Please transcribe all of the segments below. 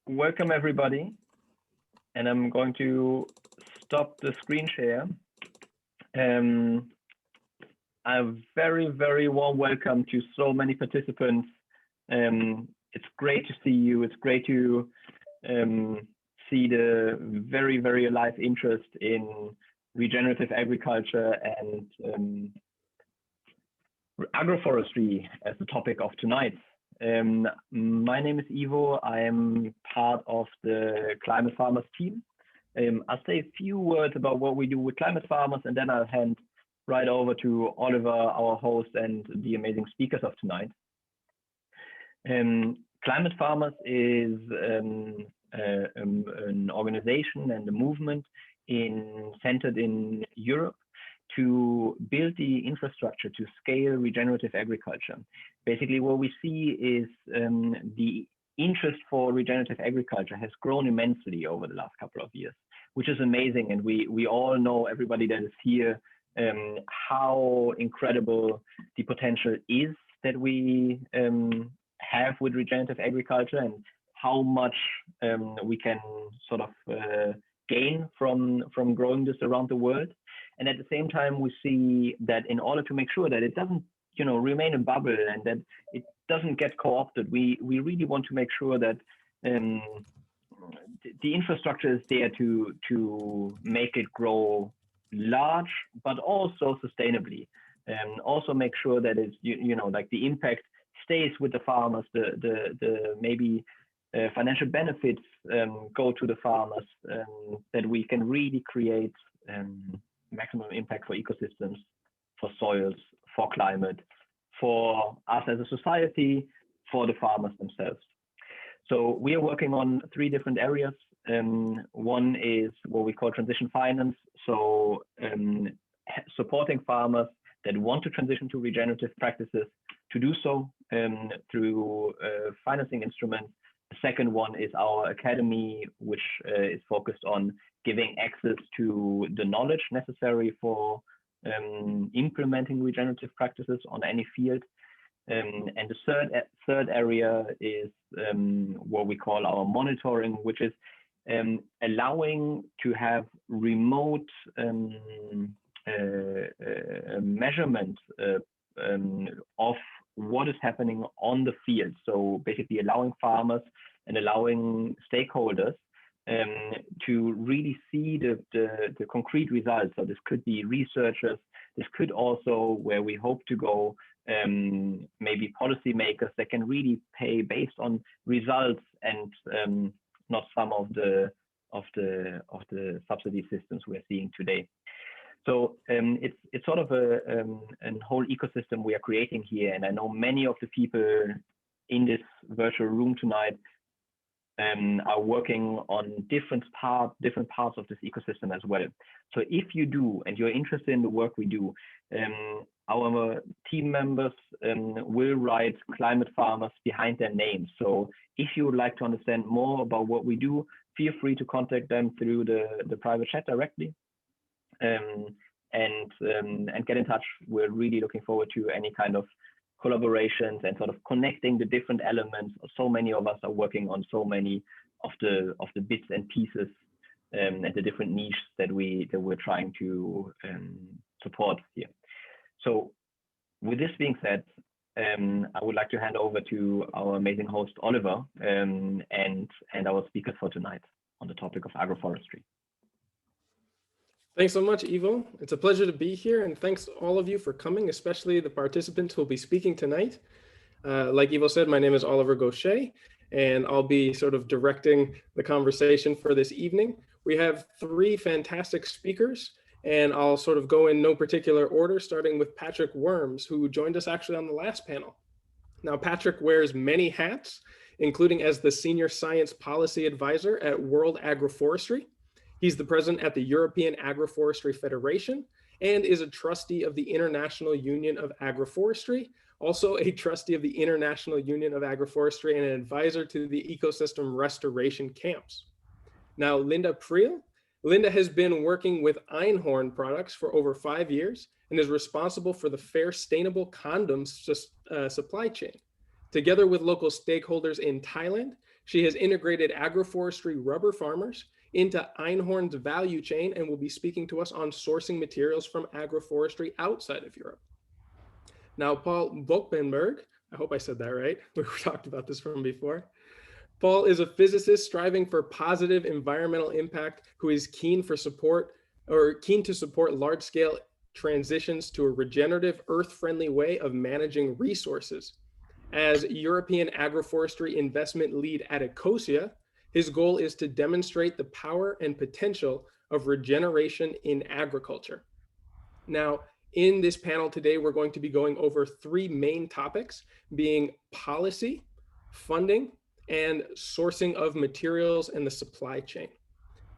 Welcome everybody, and I'm going to stop the screen share. A very, very warm welcome to so many participants. It's great to see you. It's great to see the very, very alive interest in regenerative agriculture and agroforestry as the topic of tonight. My name is Ivo. I am part of the Climate Farmers team. I'll say a few words about what we do with climate farmers, and then I'll hand right over to Oliver, our host, and the amazing speakers of tonight. Climate Farmers is an organization and a movement centered in Europe to build the infrastructure to scale regenerative agriculture. Basically, what we see is the interest for regenerative agriculture has grown immensely over the last couple of years, which is amazing. And we all know, everybody that is here, how incredible the potential is that we have with regenerative agriculture, and how much we can sort of gain from growing this around the world. And at the same time, we see that in order to make sure that it doesn't, remain a bubble and that it doesn't get co-opted, we really want to make sure that the infrastructure is there to make it grow large, but also sustainably, and also make sure that it's, like the impact stays with the farmers, the maybe financial benefits go to the farmers, that we can really create maximum impact for ecosystems, for soils, for climate, for us as a society, for the farmers themselves. So we are working on 3 different areas. One is what we call transition finance. So supporting farmers that want to transition to regenerative practices to do so through financing instruments. The second one is our academy, which is focused on giving access to the knowledge necessary for implementing regenerative practices on any field. And the third area is what we call our monitoring, which is allowing to have remote measurement of what is happening on the field. So basically allowing farmers and allowing stakeholders to really see the concrete results. So this could be researchers, this could also, where we hope to go, maybe policymakers that can really pay based on results and not some of the subsidy systems we're seeing today. So it's sort of a whole ecosystem we are creating here, and I know many of the people in this virtual room tonight are working on different parts of this ecosystem as well. So if you do, and you're interested in the work we do, our team members will write climate farmers behind their names. So if you would like to understand more about what we do, feel free to contact them through the private chat directly. And get in touch. We're really looking forward to any kind of collaborations and sort of connecting the different elements. So many of us are working on so many of the bits and pieces and the different niches that we're trying to support here. So with this being said, I would like to hand over to our amazing host Oliver and our speakers for tonight on the topic of agroforestry. Thanks so much, Ivo. It's a pleasure to be here, and thanks to all of you for coming, especially the participants who will be speaking tonight. Like Ivo said, my name is Oliver Goshey, and I'll be sort of directing the conversation for this evening. We have 3 fantastic speakers, and I'll sort of go in no particular order, starting with Patrick Worms, who joined us actually on the last panel. Now, Patrick wears many hats, including as the Senior Science Policy Advisor at World Agroforestry. He's the president at the European Agroforestry Federation and is a trustee of the International Union of Agroforestry, also a trustee of the International Union of Agroforestry and an advisor to the ecosystem restoration camps. Now, Linda Preil. Linda has been working with Einhorn products for over 5 years and is responsible for the fair, sustainable condoms supply chain. Together with local stakeholders in Thailand, She has integrated agroforestry rubber farmers into Einhorn's value chain and will be speaking to us on sourcing materials from agroforestry outside of Europe. Now, Paul Volkpenberg, I hope I said that right. We talked about this from before. Paul is a physicist striving for positive environmental impact who is keen to support large-scale transitions to a regenerative, earth-friendly way of managing resources. As European agroforestry investment lead at Ecosia, his goal is to demonstrate the power and potential of regeneration in agriculture. Now, in this panel today, we're going to be going over three main topics, being policy, funding, and sourcing of materials and the supply chain.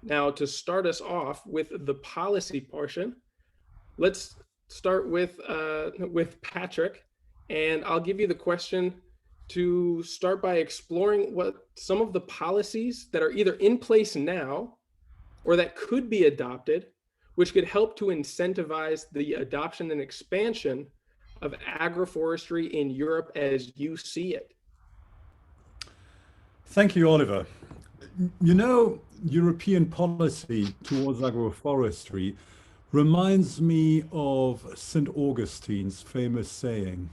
Now, to start us off with the policy portion, let's start with Patrick, and I'll give you the question to start by exploring what some of the policies that are either in place now or that could be adopted, which could help to incentivize the adoption and expansion of agroforestry in Europe as you see it. Thank you, Oliver. You know, European policy towards agroforestry reminds me of St. Augustine's famous saying,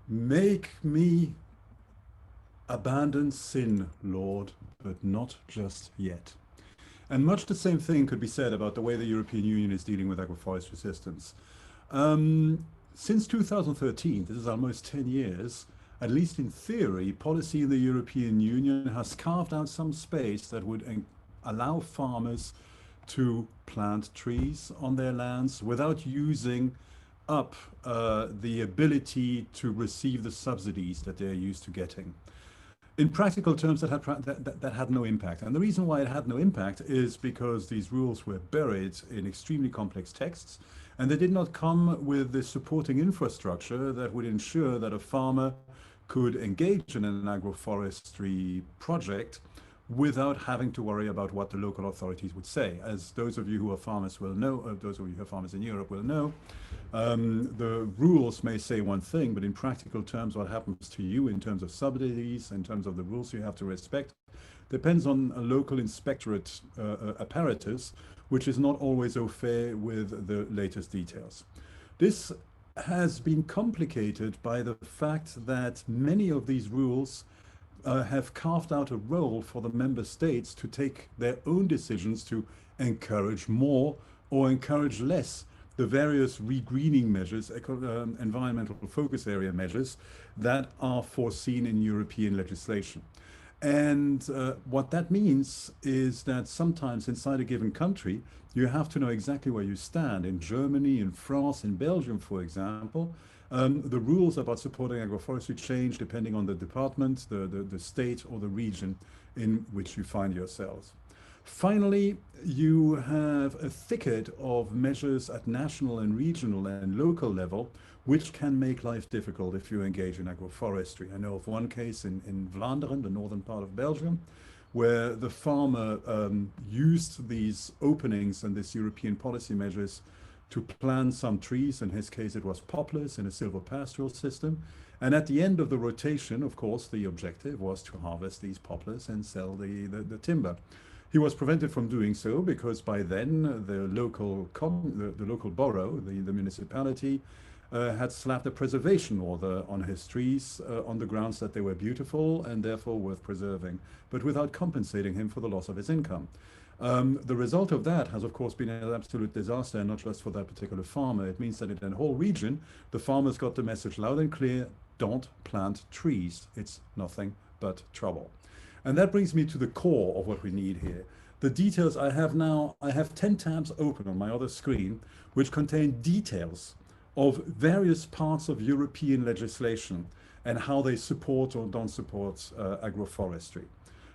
"Make me abandon sin, Lord, but not just yet." And much the same thing could be said about the way the European Union is dealing with agroforestry systems. Since 2013, this is almost 10 years, at least in theory, policy in the European Union has carved out some space that would allow farmers to plant trees on their lands without using up the ability to receive the subsidies that they're used to getting. In practical terms, that had no impact. And the reason why it had no impact is because these rules were buried in extremely complex texts, and they did not come with the supporting infrastructure that would ensure that a farmer could engage in an agroforestry project without having to worry about what the local authorities would say. As those of you who are farmers will know, those of you who are farmers in Europe will know, the rules may say one thing, but in practical terms, what happens to you in terms of subsidies, in terms of the rules you have to respect, depends on a local inspectorate apparatus, which is not always au fait with the latest details. This has been complicated by the fact that many of these rules have carved out a role for the member states to take their own decisions to encourage more or encourage less the various regreening measures, environmental focus area measures that are foreseen in European legislation. And what that means is that sometimes inside a given country, you have to know exactly where you stand. In Germany, in France, in Belgium, for example, the rules about supporting agroforestry change depending on the department, the state, or the region in which you find yourselves. Finally, you have a thicket of measures at national and regional and local level which can make life difficult if you engage in agroforestry. I know of one case in Vlaanderen, the northern part of Belgium, where the farmer used these openings and these European policy measures to plant some trees. In his case, it was poplars in a silvopastoral system. And at the end of the rotation, of course, the objective was to harvest these poplars and sell the timber. He was prevented from doing so because by then the local borough, the municipality, had slapped a preservation order on his trees on the grounds that they were beautiful and therefore worth preserving, but without compensating him for the loss of his income. The result of that has, of course, been an absolute disaster, and not just for that particular farmer. It means that in the whole region, the farmers got the message loud and clear: don't plant trees. It's nothing but trouble. And that brings me to the core of what we need here. The details I have now, I have 10 tabs open on my other screen, which contain details of various parts of European legislation and how they support or don't support agroforestry.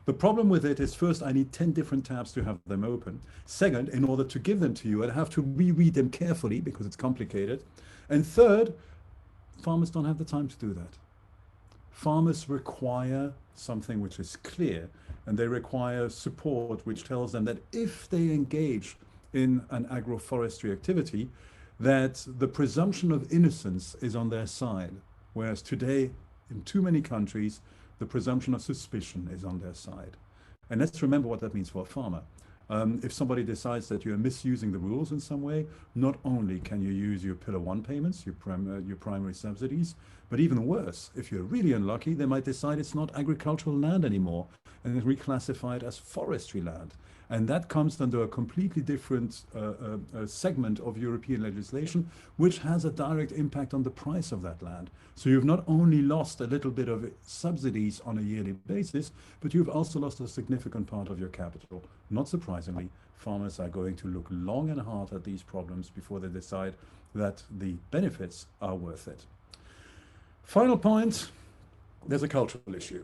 The problem with it is, first, I need 10 different tabs to have them open. Second, in order to give them to you, I'd have to reread them carefully because it's complicated. And third, farmers don't have the time to do that. Farmers require something which is clear, and they require support which tells them that if they engage in an agroforestry activity, that the presumption of innocence is on their side. Whereas today, in too many countries, the presumption of suspicion is on their side. And let's remember what that means for a farmer. If somebody decides that you're misusing the rules in some way, not only can you use your Pillar 1 payments, your primary subsidies, but even worse, if you're really unlucky, they might decide it's not agricultural land anymore and reclassify it as forestry land. And that comes under a completely different segment of European legislation, which has a direct impact on the price of that land. So you've not only lost a little bit of subsidies on a yearly basis, but you've also lost a significant part of your capital. Not surprisingly, farmers are going to look long and hard at these problems before they decide that the benefits are worth it. Final point, there's a cultural issue.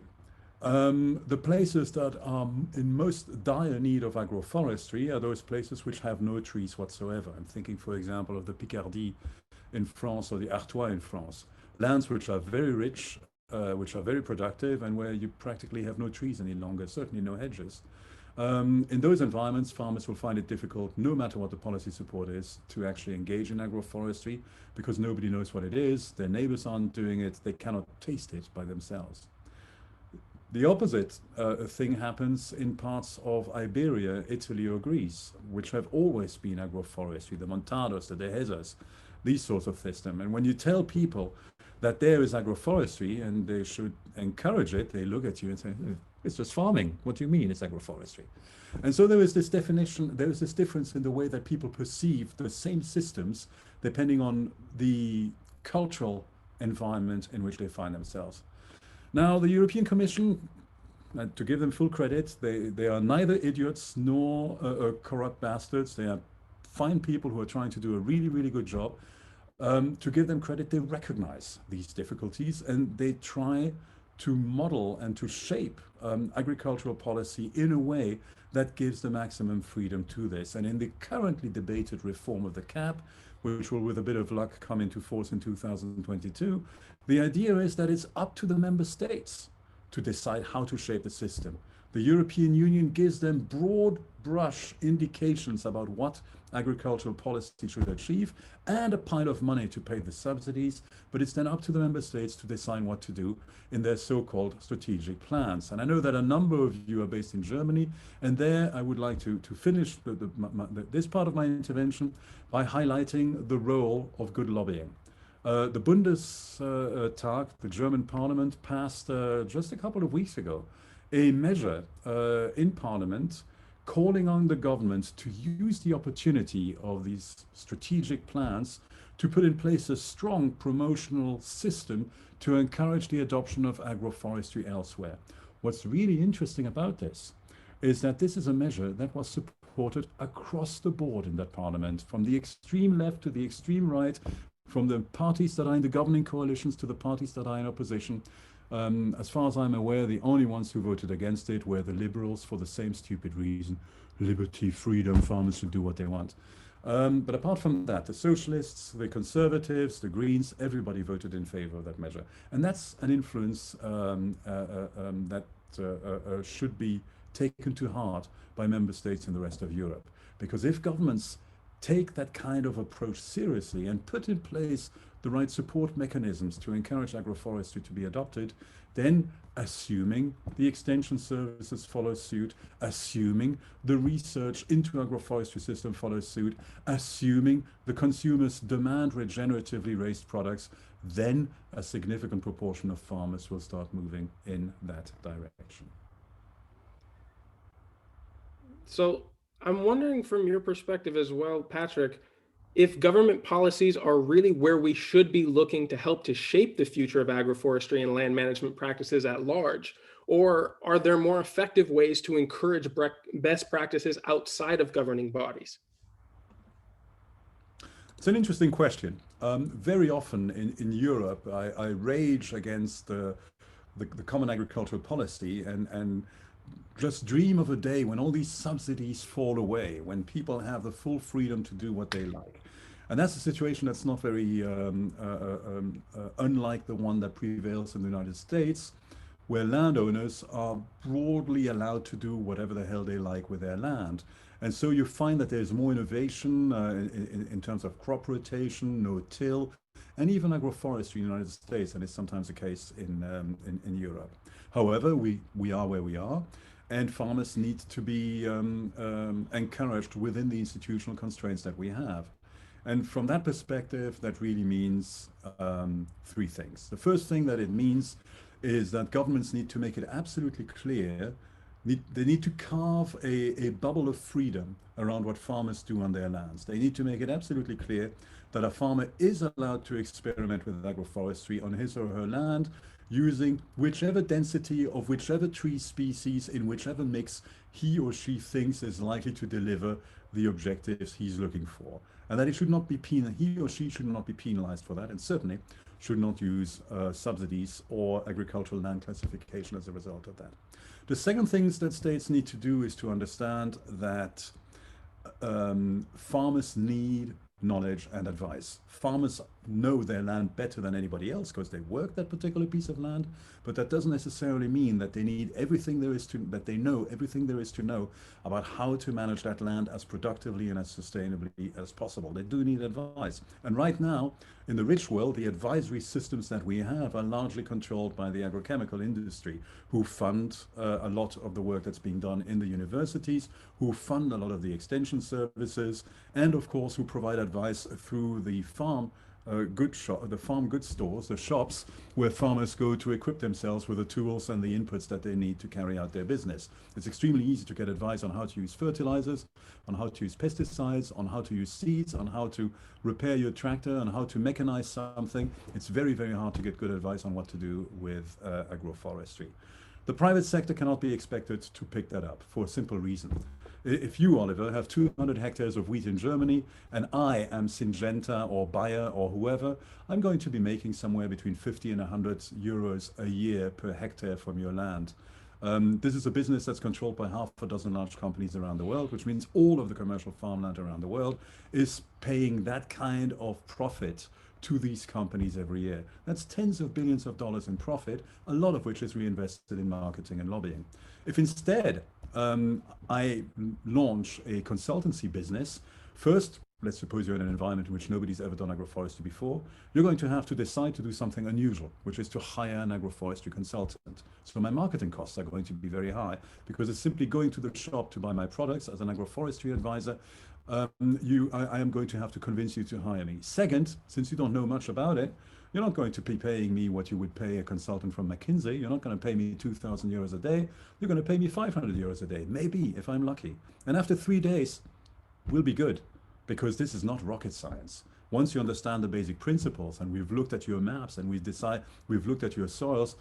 The places that are in most dire need of agroforestry are those places which have no trees whatsoever. I'm thinking, for example, of the Picardie in France or the Artois in France. Lands which are very rich, which are very productive, and where you practically have no trees any longer, certainly no hedges. In those environments, farmers will find it difficult, no matter what the policy support is, to actually engage in agroforestry because nobody knows what it is, their neighbors aren't doing it, they cannot taste it by themselves. The opposite thing happens in parts of Iberia, Italy or Greece, which have always been agroforestry, the Montados, the Dehesas, these sorts of systems. And when you tell people that there is agroforestry and they should encourage it, they look at you and say, it's just farming. What do you mean it's agroforestry? And so there is this definition, there is this difference in the way that people perceive the same systems depending on the cultural environment in which they find themselves. Now, the European Commission, to give them full credit, they are neither idiots nor corrupt bastards. They are fine people who are trying to do a really, really good job. To give them credit, they recognize these difficulties and they try to model and to shape agricultural policy in a way that gives the maximum freedom to this. And in the currently debated reform of the CAP, which will, with a bit of luck, come into force in 2022, the idea is that it's up to the member states to decide how to shape the system. The European Union gives them broad brush indications about what agricultural policy should achieve and a pile of money to pay the subsidies, but it's then up to the member states to decide what to do in their so-called strategic plans. And I know that a number of you are based in Germany, and there I would like to finish this part of my intervention by highlighting the role of good lobbying. The Bundestag, the German parliament, passed just a couple of weeks ago a measure in parliament calling on the government to use the opportunity of these strategic plans to put in place a strong promotional system to encourage the adoption of agroforestry elsewhere. What's really interesting about this is that this is a measure that was supported across the board in that parliament, from the extreme left to the extreme right, from the parties that are in the governing coalitions to the parties that are in opposition. As far as I'm aware, the only ones who voted against it were the liberals for the same stupid reason: liberty, freedom, farmers should do what they want. But apart from that, the socialists, the conservatives, the Greens, everybody voted in favor of that measure. And that's an influence that should be taken to heart by member states in the rest of Europe. Because if governments take that kind of approach seriously and put in place the right support mechanisms to encourage agroforestry to be adopted, then assuming the extension services follow suit, assuming the research into agroforestry system follows suit, assuming the consumers demand regeneratively raised products, then a significant proportion of farmers will start moving in that direction. So I'm wondering from your perspective as well, Patrick, if government policies are really where we should be looking to help to shape the future of agroforestry and land management practices at large, or are there more effective ways to encourage best practices outside of governing bodies? It's an interesting question. Very often in Europe, I rage against the common agricultural policy and just dream of a day when all these subsidies fall away, when people have the full freedom to do what they like. And that's a situation that's not very unlike the one that prevails in the United States, where landowners are broadly allowed to do whatever the hell they like with their land. And so you find that there's more innovation in terms of crop rotation, no-till, and even agroforestry in the United States, and it's sometimes the case in Europe. However, we are where we are, and farmers need to be encouraged within the institutional constraints that we have. And from that perspective, that really means three things. The first thing that it means is that governments need to make it absolutely clear, they need to carve a bubble of freedom around what farmers do on their lands. They need to make it absolutely clear that a farmer is allowed to experiment with agroforestry on his or her land, using whichever density of whichever tree species in whichever mix he or she thinks is likely to deliver the objectives he's looking for. And that he or she should not be penalized for that, and certainly should not use subsidies or agricultural land classification as a result of that. The second thing that states need to do is to understand that farmers need knowledge and advice. Farmers know their land better than anybody else because they work that particular piece of land, but that doesn't necessarily mean that they need everything there is to, that they know everything there is to know about how to manage that land as productively and as sustainably as possible. They do need advice. And right now, in the rich world, the advisory systems that we have are largely controlled by the agrochemical industry, who fund a lot of the work that's being done in the universities, who fund a lot of the extension services, and of course, who provide advice through the farm goods stores, the shops, where farmers go to equip themselves with the tools and the inputs that they need to carry out their business. It's extremely easy to get advice on how to use fertilizers, on how to use pesticides, on how to use seeds, on how to repair your tractor, on how to mechanize something. It's very, very hard to get good advice on what to do with agroforestry. The private sector cannot be expected to pick that up for a simple reason. If you, Oliver, have 200 hectares of wheat in Germany, and I am Syngenta or Bayer or whoever, I'm going to be making somewhere between 50 and 100 euros a year per hectare from your land. This is a business that's controlled by half a dozen large companies around the world, which means all of the commercial farmland around the world is paying that kind of profit to these companies every year. That's tens of billions of dollars in profit, a lot of which is reinvested in marketing and lobbying. If instead I launch a consultancy business, first, let's suppose you're in an environment in which nobody's ever done agroforestry before, you're going to have to decide to do something unusual, which is to hire an agroforestry consultant. So my marketing costs are going to be very high, because it's simply going to the shop to buy my products as an agroforestry advisor. I am going to have to convince you to hire me. Second, since you don't know much about it, you're not going to be paying me what you would pay a consultant from McKinsey. You're not going to pay me 2,000 euros a day. You're going to pay me 500 euros a day, maybe, if I'm lucky. And after 3 days, we'll be good, because this is not rocket science. Once you understand the basic principles, and we've looked at your maps, and we've looked at your soils,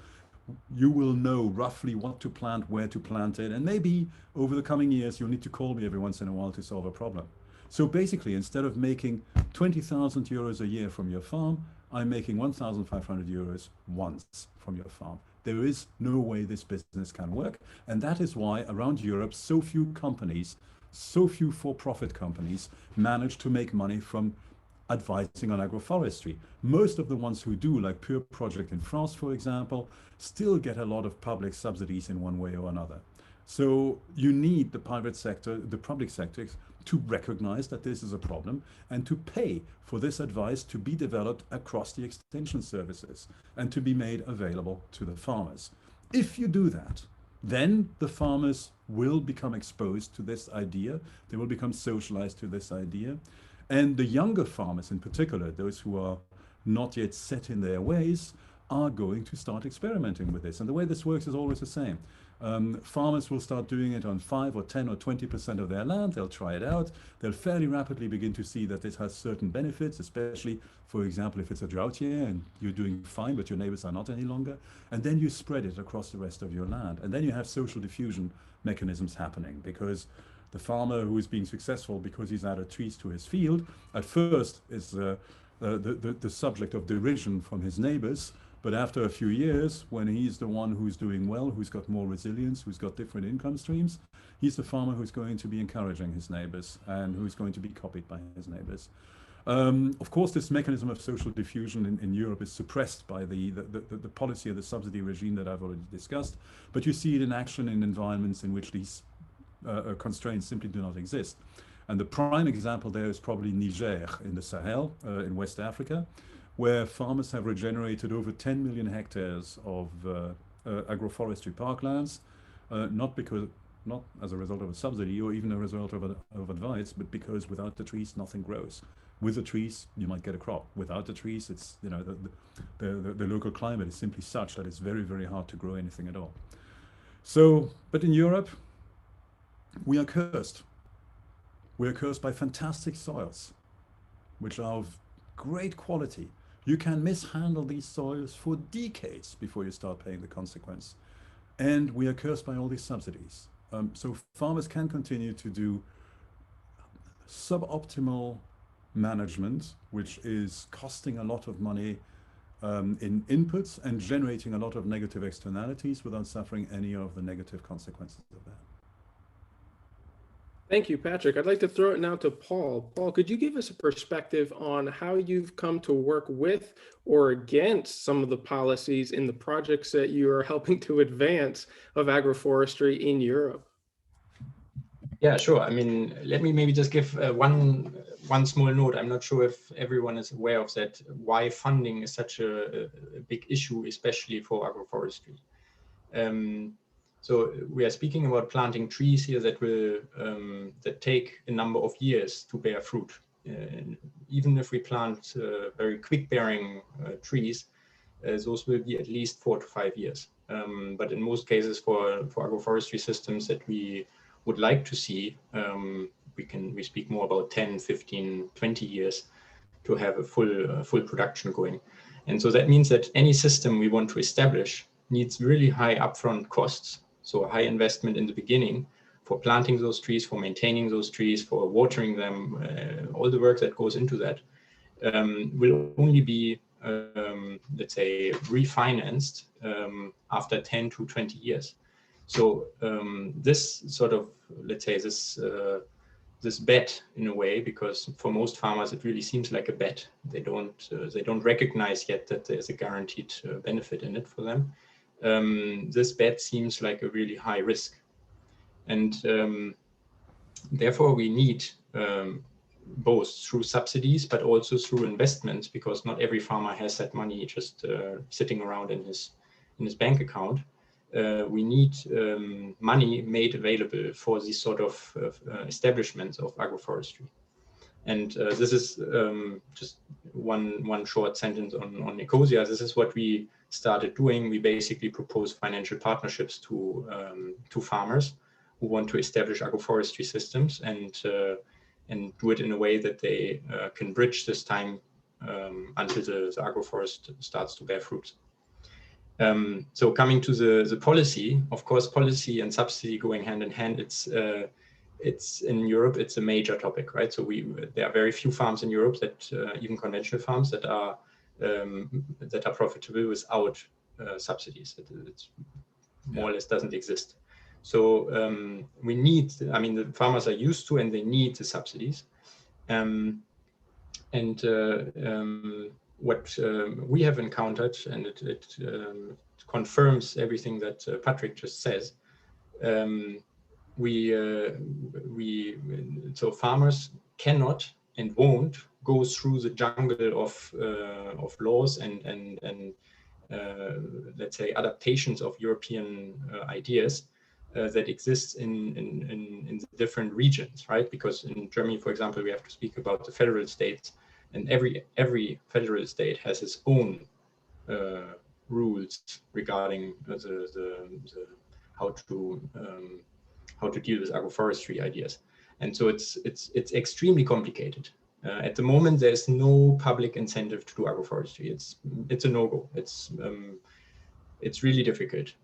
you will know roughly what to plant, where to plant it, and maybe over the coming years, you'll need to call me every once in a while to solve a problem. So basically, instead of making 20,000 euros a year from your farm, I'm making 1,500 euros once from your farm. There is no way this business can work. And that is why around Europe, so few companies, so few for-profit companies manage to make money from advising on agroforestry. Most of the ones who do, like Pure Project in France, for example, still get a lot of public subsidies in one way or another. So you need the private sector, the public sector, to recognize that this is a problem and to pay for this advice to be developed across the extension services and to be made available to the farmers. If you do that, then the farmers will become exposed to this idea. They will become socialized to this idea. And the younger farmers in particular, those who are not yet set in their ways, are going to start experimenting with this. And the way this works is always the same. Farmers will start doing it on 5 or 10 or 20% of their land. They'll try it out. They'll fairly rapidly begin to see that this has certain benefits, especially, for example, if it's a drought year and you're doing fine, but your neighbors are not any longer. And then you spread it across the rest of your land. And then you have social diffusion mechanisms happening, because the farmer who is being successful because he's added trees to his field, at first is the subject of derision from his neighbors. But after a few years, when he's the one who's doing well, who's got more resilience, who's got different income streams, he's the farmer who's going to be encouraging his neighbors and who's going to be copied by his neighbors. Of course, this mechanism of social diffusion in Europe is suppressed by the policy of the subsidy regime that I've already discussed, but you see it in action in environments in which these constraints simply do not exist. And the prime example there is probably Niger in the Sahel, in West Africa, where farmers have regenerated over 10 million hectares of agroforestry parklands, not as a result of a subsidy or even a result of advice, but because without the trees nothing grows. With the trees you might get a crop. Without the trees, it's, you know, the local climate is simply such that it's very, very hard to grow anything at all. So, but in Europe we are cursed. We are cursed by fantastic soils, which are of great quality. You can mishandle these soils for decades before you start paying the consequence. And we are cursed by all these subsidies. So farmers can continue to do suboptimal management, which is costing a lot of money in inputs and generating a lot of negative externalities without suffering any of the negative consequences of that. Thank you, Patrick. I'd like to throw it now to Paul. Paul, could you give us a perspective on how you've come to work with or against some of the policies in the projects that you are helping to advance of agroforestry in Europe? Yeah, sure. I mean, let me maybe just give one small note. I'm not sure if everyone is aware of that, why funding is such a big issue, especially for agroforestry. So we are speaking about planting trees here that will that take a number of years to bear fruit. Even if we plant very quick-bearing trees, those will be at least 4 to 5 years. But in most cases, for agroforestry systems that we would like to see, we speak more about 10, 15, 20 years to have a full production going. And so that means that any system we want to establish needs really high upfront costs. So a high investment in the beginning for planting those trees, for maintaining those trees, for watering them, all the work that goes into that will only be, let's say, refinanced after 10 to 20 years. So this sort of, let's say, this bet in a way, because for most farmers it really seems like a bet. They don't recognize yet that there's a guaranteed benefit in it for them. This bet seems like a really high risk, and therefore we need both through subsidies but also through investments, because not every farmer has that money just sitting around in his bank account. We need money made available for these sort of establishments of agroforestry. And this is just one short sentence on Ecosia. This is what we started doing. We basically propose financial partnerships to farmers who want to establish agroforestry systems and do it in a way that they can bridge this time until the agroforest starts to bear fruit. So coming to the policy, of course, policy and subsidy going hand in hand. It's in Europe, it's a major topic, right? So there are very few farms in Europe that even conventional farms that are profitable without subsidies. It's more or less doesn't exist. So we need, I mean, the farmers are used to and they need the subsidies. What we have encountered, and it confirms everything that Patrick just says. So farmers cannot and won't go through the jungle of laws and let's say adaptations of European ideas that exists in the different regions, right? Because in Germany, for example, we have to speak about the federal states, and every federal state has its own rules regarding how to deal with agroforestry ideas. And so it's extremely complicated. At the moment, there's no public incentive to do agroforestry. It's a no-go. It's really difficult.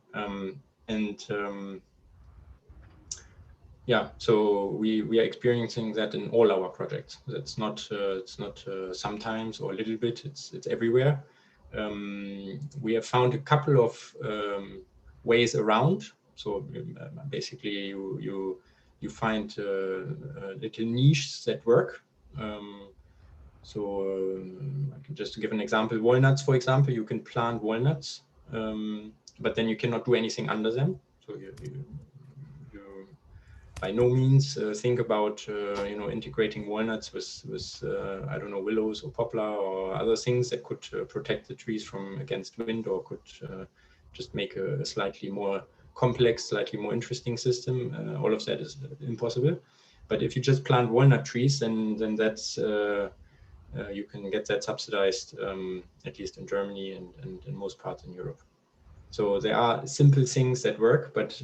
Yeah, so we are experiencing that in all our projects. That's not it's not sometimes or a little bit. It's everywhere. We have found a couple of ways around. So basically, you find little niches that work. Just to give an example, walnuts, for example, you can plant walnuts, but then you cannot do anything under them. So you by no means think about integrating walnuts with I don't know, willows or poplar or other things that could protect the trees against wind or could just make a slightly more complex, slightly more interesting system. All of that is impossible. But if you just plant walnut trees, then that's you can get that subsidized, at least in Germany and in most parts in Europe. So there are simple things that work, but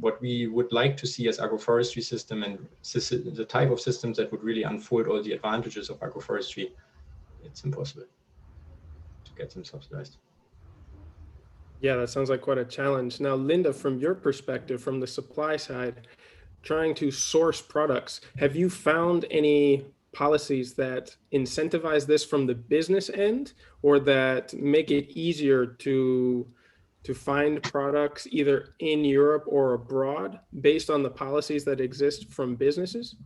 what we would like to see as agroforestry system and the type of systems that would really unfold all the advantages of agroforestry, it's impossible to get them subsidized. Yeah, that sounds like quite a challenge. Now, Linda, from your perspective, from the supply side, trying to source products, have you found any policies that incentivize this from the business end, or that make it easier to find products either in Europe or abroad based on the policies that exist from businesses?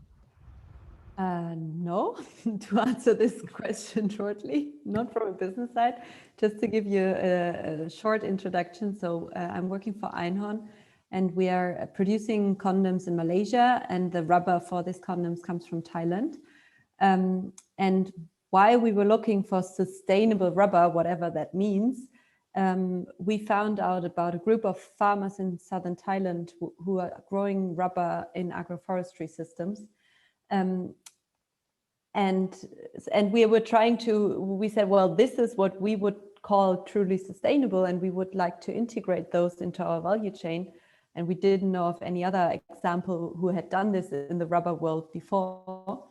No, to answer this question shortly, not from a business side. Just to give you a short introduction. So I'm working for Einhorn, and we are producing condoms in Malaysia, and the rubber for these condoms comes from Thailand. And while we were looking for sustainable rubber, whatever that means, we found out about a group of farmers in southern Thailand who are growing rubber in agroforestry systems. And we were trying to, we said, well, this is what we would call truly sustainable, and we would like to integrate those into our value chain. And we didn't know of any other example who had done this in the rubber world before.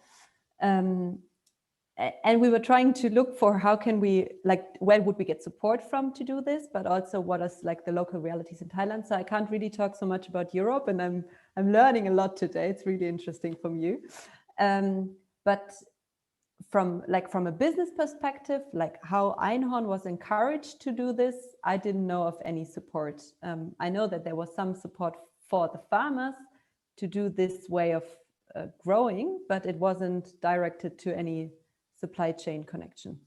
And we were trying to look for how can we, like, where would we get support from to do this, but also what is like the local realities in Thailand. So I can't really talk so much about Europe, and I'm learning a lot today. It's really interesting from you. But from a business perspective, like how Einhorn was encouraged to do this, I didn't know of any support. I know that there was some support for the farmers to do this way of growing, but it wasn't directed to any supply chain connection.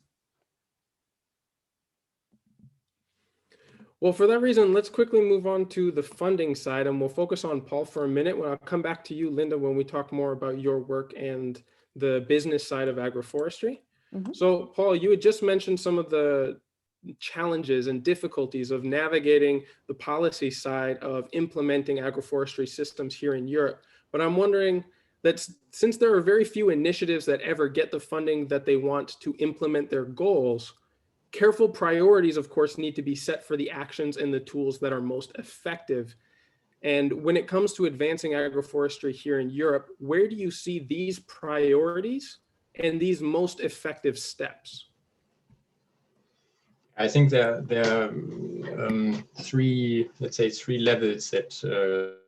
Well, for that reason, let's quickly move on to the funding side, and we'll focus on Paul for a minute. When I'll come back to you, Linda, when we talk more about your work and the business side of agroforestry. Mm-hmm. So, Paul, you had just mentioned some of the challenges and difficulties of navigating the policy side of implementing agroforestry systems here in Europe. But I'm wondering that since there are very few initiatives that ever get the funding that they want to implement their goals, careful priorities, of course, need to be set for the actions and the tools that are most effective. And when it comes to advancing agroforestry here in Europe, where do you see these priorities and these most effective steps? I think there are three levels that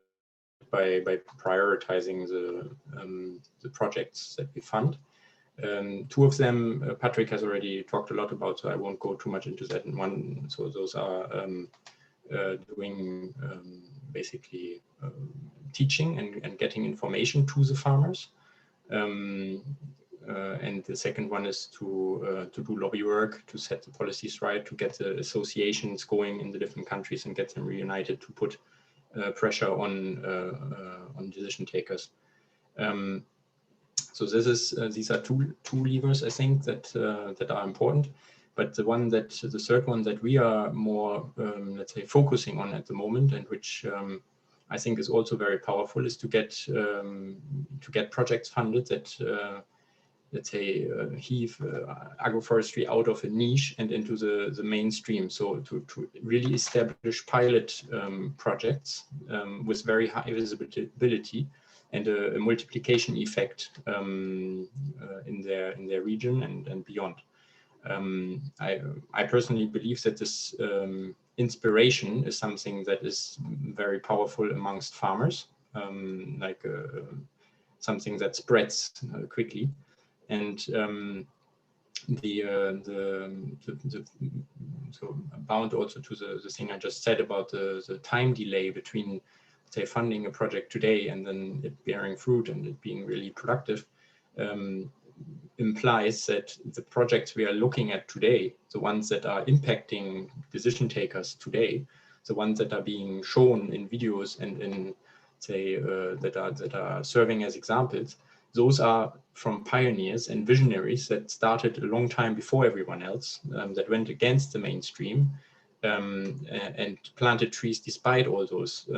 by prioritizing the projects that we fund. Two of them, Patrick has already talked a lot about, so I won't go too much into that in one. So those are doing basically teaching and getting information to the farmers. And the second one is to do lobby work, to set the policies right, to get the associations going in the different countries and get them reunited to put pressure on decision takers. So these are two levers, I think, that are important. But the third one that we are more, let's say, focusing on at the moment, and which I think is also very powerful, is to get projects funded that let's say heave agroforestry out of a niche and into the mainstream. So to really establish pilot projects with very high visibility and a multiplication effect in their region and beyond. I personally believe that this inspiration is something that is very powerful amongst farmers, something that spreads quickly. And so bound also to the thing I just said about the time delay between, say, funding a project today and then it bearing fruit and it being really productive, implies that the projects we are looking at today, the ones that are impacting decision takers today, the ones that are being shown in videos and in, say, that are serving as examples, those are from pioneers and visionaries that started a long time before everyone else, that went against the mainstream, and planted trees despite all those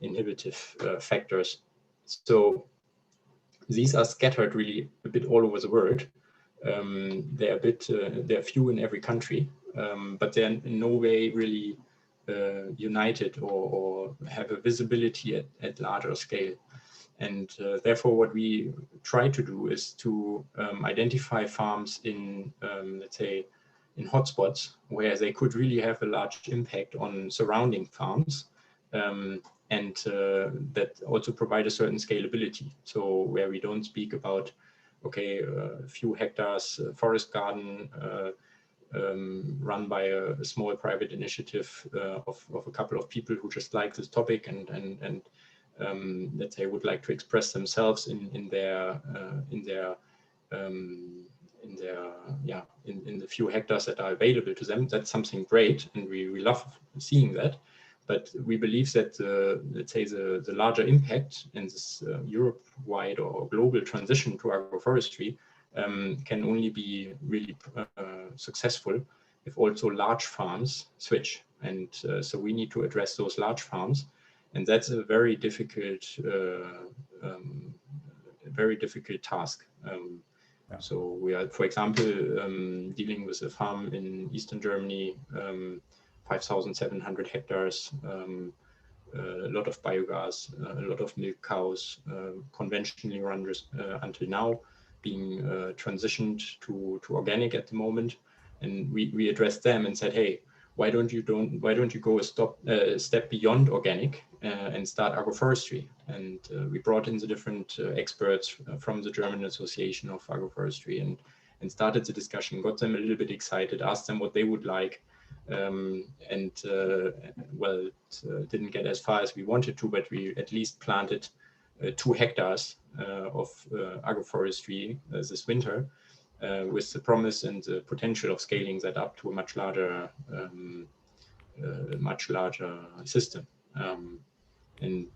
inhibitive factors. So these are scattered really a bit all over the world. They're few in every country, but they're in no way really united or have a visibility at larger scale. And therefore, what we try to do is to identify farms in, let's say, in hotspots where they could really have a large impact on surrounding farms, and that also provide a certain scalability. So where we don't speak about, okay, a few hectares forest garden run by a small private initiative of a couple of people who just like this topic and let's say would like to express themselves in the few hectares that are available to them. That's something great, and we love seeing that. But we believe that let's say the larger impact in this Europe-wide or global transition to agroforestry can only be really successful if also large farms switch. And so we need to address those large farms, and that's a very difficult task. So we are, for example, dealing with a farm in Eastern Germany, 5,700 hectares, a lot of biogas, a lot of milk cows, conventionally run until now, being transitioned to organic at the moment. And we addressed them and said, hey, why don't you go a step beyond organic and start agroforestry? And we brought in the different experts from the German Association of Agroforestry and started the discussion, got them a little bit excited, asked them what they would like. Well, it didn't get as far as we wanted to, but we at least planted 2 hectares of agroforestry this winter, with the promise and the potential of scaling that up to a much larger system. And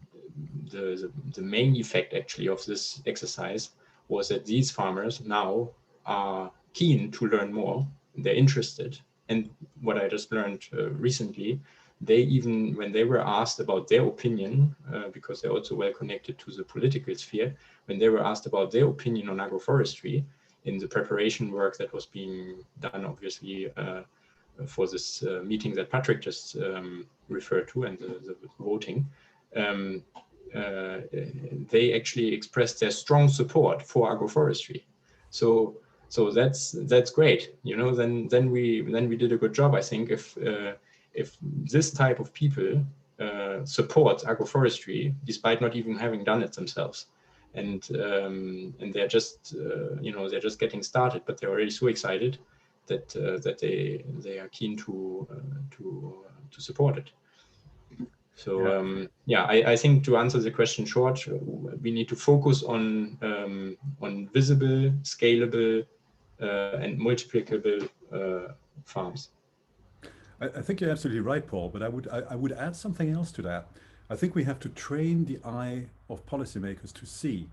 the main effect actually of this exercise was that these farmers now are keen to learn more. They're interested. And what I just learned recently, they even, when they were asked about their opinion, because they're also well connected to the political sphere, when they were asked about their opinion on agroforestry in the preparation work that was being done, obviously, for this meeting that Patrick just referred to and the voting, they actually expressed their strong support for agroforestry. So that's great, you know. Then we did a good job, I think. If this type of people supports agroforestry despite not even having done it themselves, and they're just they're just getting started, but they're already so excited that they are keen to support it. So I think to answer the question short, we need to focus on visible, scalable, and multiplicable farms. I think you're absolutely right, Paul, but I would add something else to that. I think we have to train the eye of policymakers to see.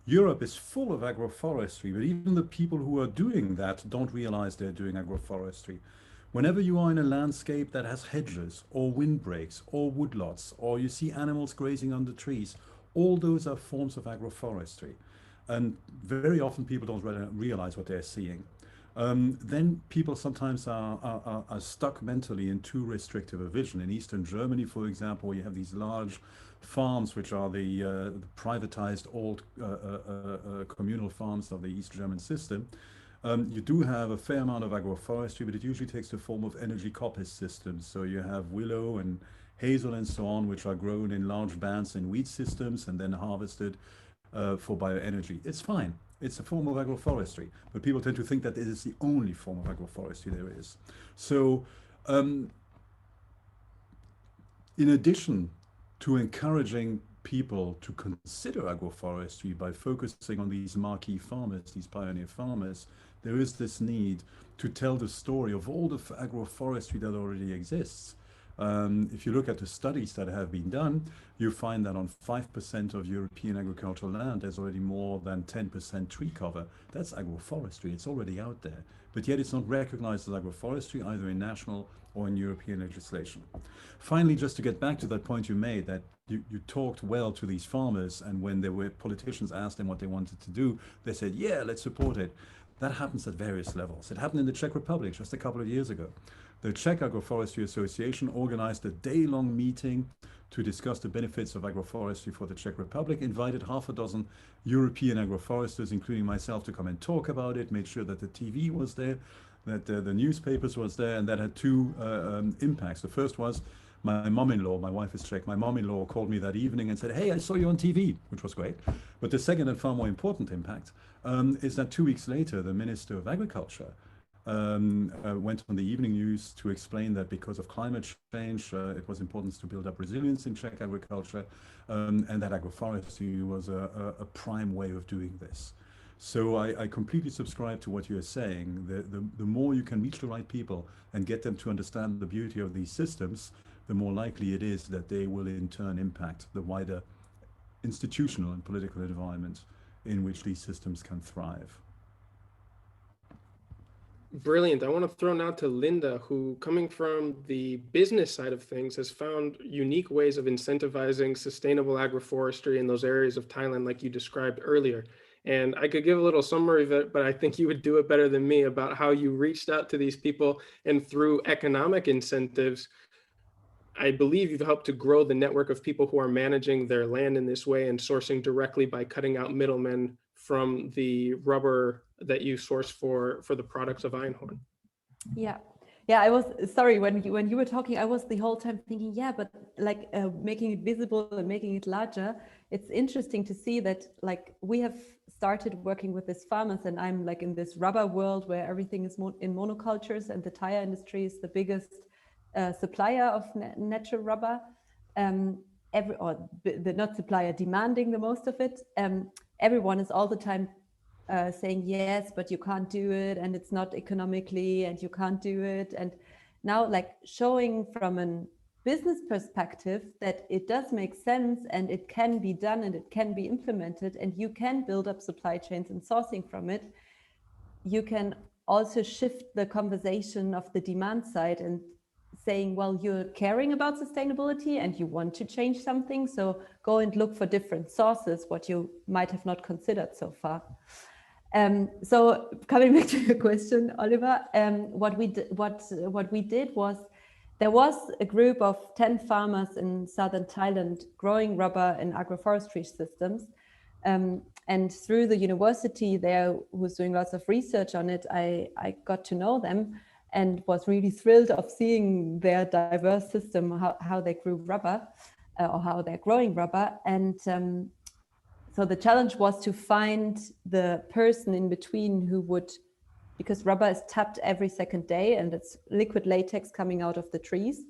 Europe is full of agroforestry, but even the people who are doing that don't realize they're doing agroforestry. Whenever you are in a landscape that has hedges or windbreaks or woodlots, or you see animals grazing under trees, all those are forms of agroforestry. And very often people don't realize what they're seeing. Then people sometimes are stuck mentally in too restrictive a vision. In Eastern Germany, for example, you have these large farms, which are the privatized old communal farms of the East German system. You do have a fair amount of agroforestry, but it usually takes the form of energy coppice systems. So you have willow and hazel and so on, which are grown in large bands in wheat systems and then harvested for bioenergy. It's fine. It's a form of agroforestry, but people tend to think that it is the only form of agroforestry there is. So in addition to encouraging people to consider agroforestry by focusing on these marquee farmers, these pioneer farmers, there is this need to tell the story of all the agroforestry that already exists. If you look at the studies that have been done, you find that on 5% of European agricultural land, there's already more than 10% tree cover. That's agroforestry. It's already out there, but yet it's not recognized as agroforestry either in national or in European legislation. Finally, just to get back to that point you made, that you talked well to these farmers, and when there were politicians asked them what they wanted to do, they said, yeah, let's support it. That happens at various levels. It happened in the Czech Republic just a couple of years ago. The Czech Agroforestry Association organized a day-long meeting to discuss the benefits of agroforestry for the Czech Republic, invited half a dozen European agroforesters, including myself, to come and talk about it, made sure that the TV was there, that the newspapers was there, and that had two impacts. The first was my mom-in-law, my wife is Czech, my mom-in-law called me that evening and said, hey, I saw you on TV, which was great. But the second and far more important impact is that 2 weeks later, the Minister of Agriculture went on the evening news to explain that because of climate change, it was important to build up resilience in Czech agriculture, and that agroforestry was a prime way of doing this. So I completely subscribe to what you're saying. The more you can reach the right people and get them to understand the beauty of these systems, the more likely it is that they will in turn impact the wider institutional and political environment in which these systems can thrive. Brilliant. I want to throw now to Linda, who, coming from the business side of things, has found unique ways of incentivizing sustainable agroforestry in those areas of Thailand like you described earlier. And I could give a little summary of it, but I think you would do it better than me about how you reached out to these people, and through economic incentives, I believe you've helped to grow the network of people who are managing their land in this way and sourcing directly by cutting out middlemen from the rubber that you source for the products of einhorn. Yeah. Yeah, I was sorry when you were talking, I was the whole time thinking, yeah, but like making it visible and making it larger. It's interesting to see that like we have started working with these farmers, and I'm like in this rubber world where everything is in monocultures, and the tire industry is the biggest supplier of natural rubber. Not supplier, demanding the most of it. Everyone is all the time saying yes, but you can't do it, and it's not economically, and you can't do it. And now like showing from a business perspective that it does make sense, and it can be done, and it can be implemented, and you can build up supply chains and sourcing from it. You can also shift the conversation of the demand side and saying, well, you're caring about sustainability and you want to change something, so go and look for different sources, what you might have not considered so far. So coming back to your question, Oliver, what we did was, there was a group of 10 farmers in southern Thailand growing rubber in agroforestry systems. And through the university there, who was doing lots of research on it, I got to know them and was really thrilled of seeing their diverse system, how they grew rubber, or how they're growing rubber. And so the challenge was to find the person in between who would, because rubber is tapped every second day, and it's liquid latex coming out of the trees.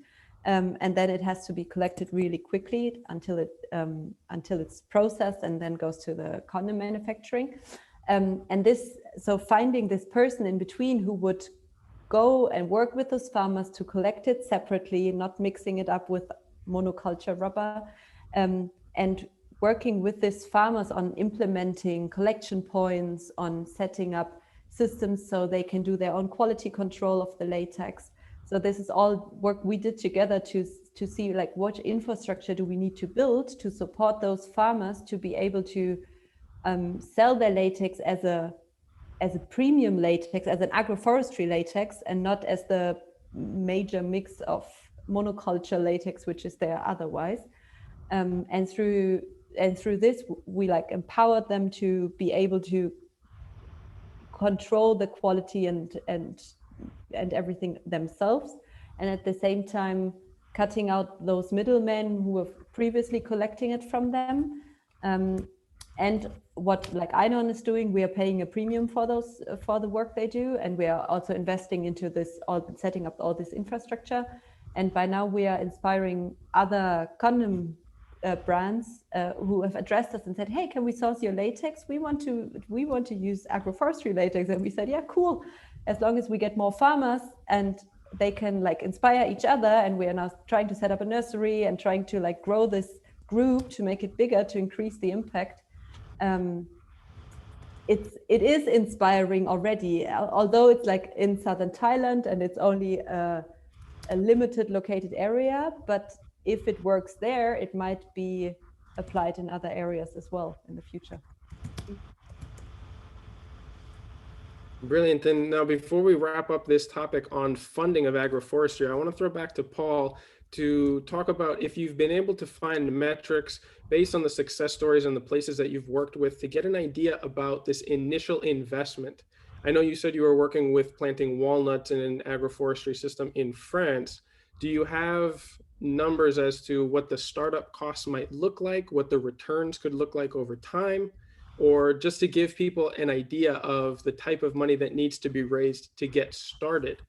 And then it has to be collected really quickly until it's processed and then goes to the condom manufacturing. So finding this person in between who would go and work with those farmers to collect it separately, not mixing it up with monoculture rubber, and working with these farmers on implementing collection points, on setting up systems so they can do their own quality control of the latex. So this is all work we did together to see like what infrastructure do we need to build to support those farmers to be able to sell their latex as a premium latex, as an agroforestry latex, and not as the major mix of monoculture latex, which is there otherwise. And through this, we like empowered them to be able to control the quality and everything themselves, and at the same time cutting out those middlemen who were previously collecting it from them. And what like einhorn is doing, we are paying a premium for the work they do, and we are also investing into this, setting up all this infrastructure. And by now we are inspiring other condom brands who have addressed us and said, hey, can we source your latex? We want to use agroforestry latex. And we said, yeah, cool, as long as we get more farmers and they can like inspire each other. And we are now trying to set up a nursery and trying to like grow this group to make it bigger, to increase the impact. It is inspiring already, although it's like in southern Thailand and it's only a limited located area, but if it works there, it might be applied in other areas as well in the future. Brilliant. And now, before we wrap up this topic on funding of agroforestry, I want to throw back to Paul to talk about if you've been able to find metrics based on the success stories and the places that you've worked with to get an idea about this initial investment. I know you said you were working with planting walnuts in an agroforestry system in France. Do you have numbers as to what the startup costs might look like, what the returns could look like over time, or just to give people an idea of the type of money that needs to be raised to get started?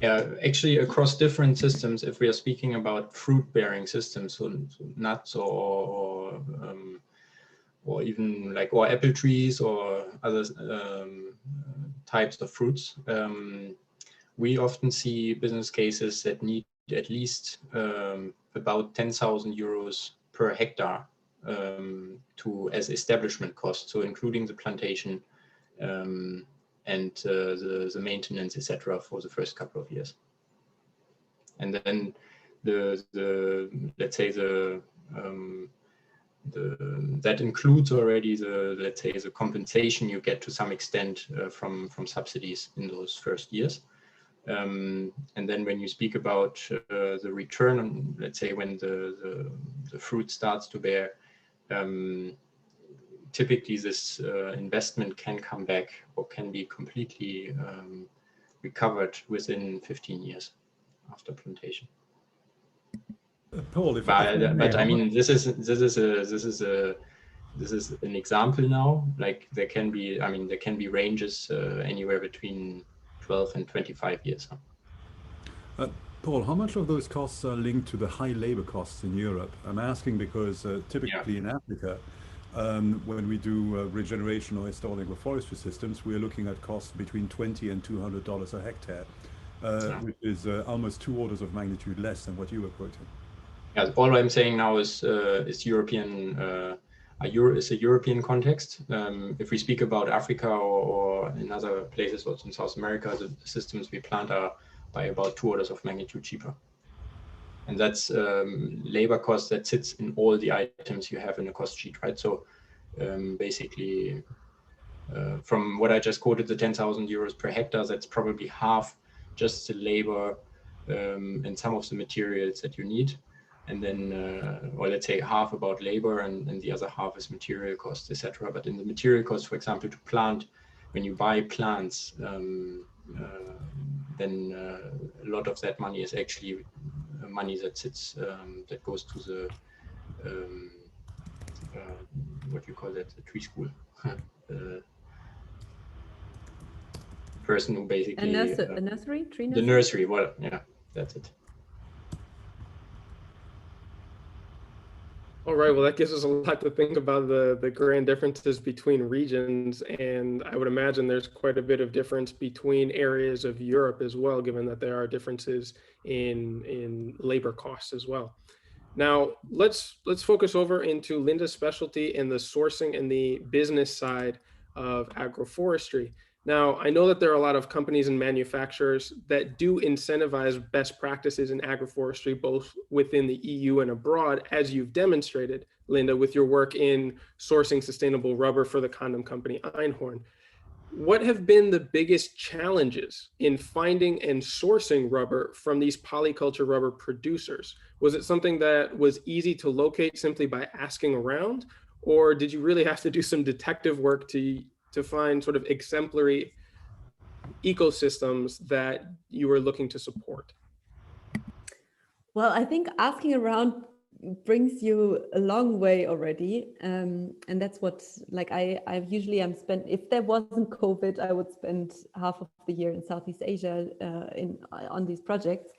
Yeah, actually across different systems, if we are speaking about fruit-bearing systems, so nuts or even like or apple trees or other types of fruits, we often see business cases that need at least about 10,000 euros per hectare as establishment costs, so including the plantation and the maintenance, etc., for the first couple of years. And then let's say that includes already the compensation you get to some extent from subsidies in those first years. And then when you speak about the return on, let's say, when the fruit starts to bear, typically this investment can come back or can be completely recovered within 15 years after plantation. Paul, but I mean, this is an example now. Like there can be ranges anywhere between 12 and 25 years. Paul, how much of those costs are linked to the high labor costs in Europe? I'm asking because typically in Africa, when we do regeneration or installing agroforestry systems, we are looking at costs between $20 and $200 a hectare, which is almost 2 orders of magnitude less than what you were quoting. Yeah, all I'm saying now is European. It's a European context. If we speak about Africa or in other places, or in South America, the systems we plant are by about 2 orders of magnitude cheaper. And that's labor cost that sits in all the items you have in a cost sheet, right? So basically, from what I just quoted, the 10,000 euros per hectare, that's probably half just the labor and some of the materials that you need. And then, or let's say half about labor and the other half is material costs, etc. But in the material costs, for example, to plant, when you buy plants, then a lot of that money is actually money that sits, that goes to the, what do you call that, the tree school. Person who basically... A nursery? Tree nursery? The nursery, well, yeah, that's it. All right, well, that gives us a lot to think about the grand differences between regions. And I would imagine there's quite a bit of difference between areas of Europe as well, given that there are differences in labor costs as well. Now, let's focus over into Linda's specialty in the sourcing and the business side of agroforestry. Now, I know that there are a lot of companies and manufacturers that do incentivize best practices in agroforestry, both within the EU and abroad, as you've demonstrated, Linda, with your work in sourcing sustainable rubber for the condom company Einhorn. What have been the biggest challenges in finding and sourcing rubber from these polyculture rubber producers? Was it something that was easy to locate simply by asking around, or did you really have to do some detective work to find sort of exemplary ecosystems that you were looking to support? Well, I think asking around brings you a long way already. And that's what, like, I usually am spent, if there wasn't COVID, I would spend half of the year in Southeast Asia on these projects.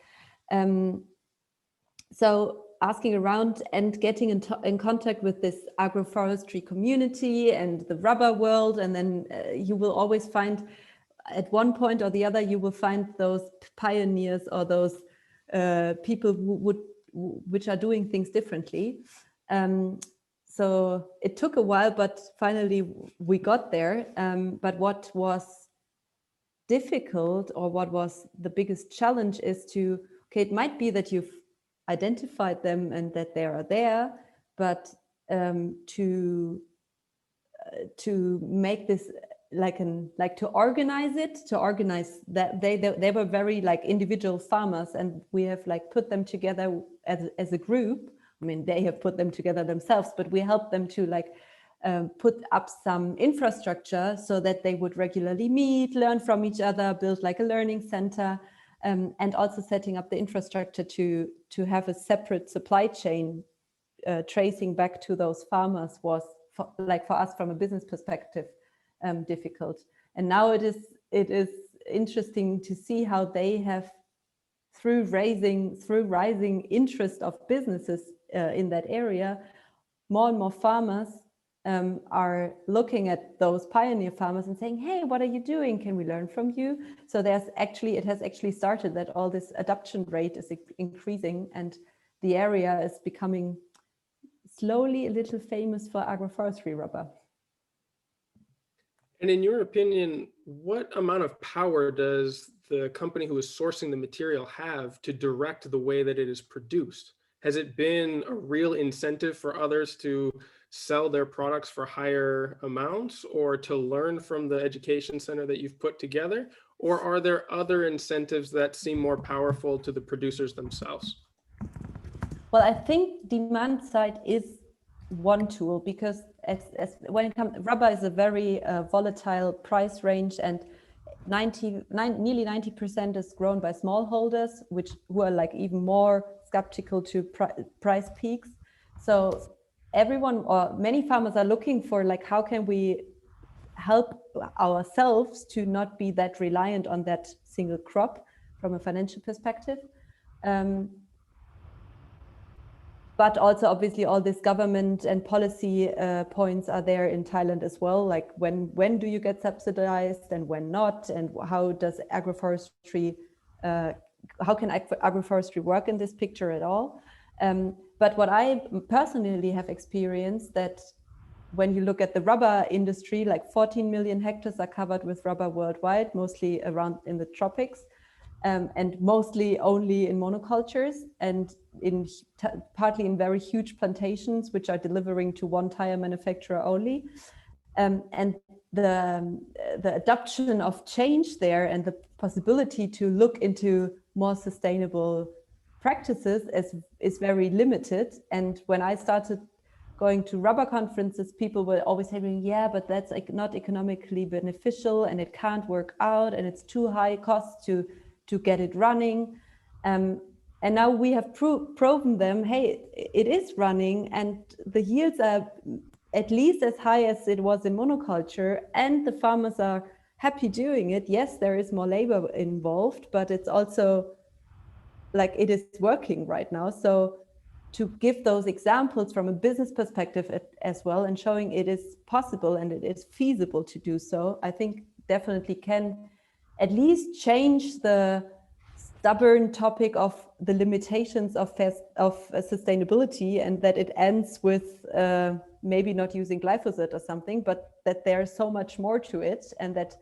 So asking around and getting in contact with this agroforestry community and the rubber world, and then you will always find, at one point or the other, you will find those pioneers or those people which are doing things differently. So it took a while, but finally we got there. But what was difficult, or what was the biggest challenge, is to, okay, it might be that you've identified them and that they are there, but to make this to organize that they were very like individual farmers, and we have like put them together as a group. I mean, they have put them together themselves, but we helped them to like put up some infrastructure so that they would regularly meet, learn from each other, build like a learning center, and also setting up the infrastructure to have a separate supply chain. Tracing back to those farmers was for us from a business perspective difficult, and now it is interesting to see how they have, through rising interest of businesses in that area, more and more farmers are looking at those pioneer farmers and saying, hey, what are you doing? Can we learn from you? So it has actually started that all this adoption rate is increasing, and the area is becoming slowly a little famous for agroforestry rubber. And in your opinion, what amount of power does the company who is sourcing the material have to direct the way that it is produced? Has it been a real incentive for others to sell their products for higher amounts, or to learn from the education center that you've put together? Or are there other incentives that seem more powerful to the producers themselves? Well, I think demand side is one tool, because when it comes, rubber is a very volatile price range, and nearly 90% is grown by smallholders, who are like even more skeptical to price peaks. So everyone, or many farmers, are looking for like, how can we help ourselves to not be that reliant on that single crop from a financial perspective. But also, obviously, all this government and policy points are there in Thailand as well. Like when do you get subsidized and when not, and how does agroforestry, how can agroforestry work in this picture at all? But what I personally have experienced, that when you look at the rubber industry, like 14 million hectares are covered with rubber worldwide, mostly around in the tropics. And mostly only in monocultures, and partly in very huge plantations, which are delivering to one tire manufacturer only. And the adoption of change there, and the possibility to look into more sustainable practices is very limited. And when I started going to rubber conferences, people were always saying, yeah, but that's like not economically beneficial, and it can't work out, and it's too high cost to get it running. And now we have proven them, hey, it is running, and the yields are at least as high as it was in monoculture, and the farmers are happy doing it. Yes, there is more labor involved, but it's also like it is working right now. So to give those examples from a business perspective as well, and showing it is possible and it is feasible to do so, I think definitely can at least change the stubborn topic of the limitations of sustainability, and that it ends with maybe not using glyphosate or something, but that there's so much more to it, and that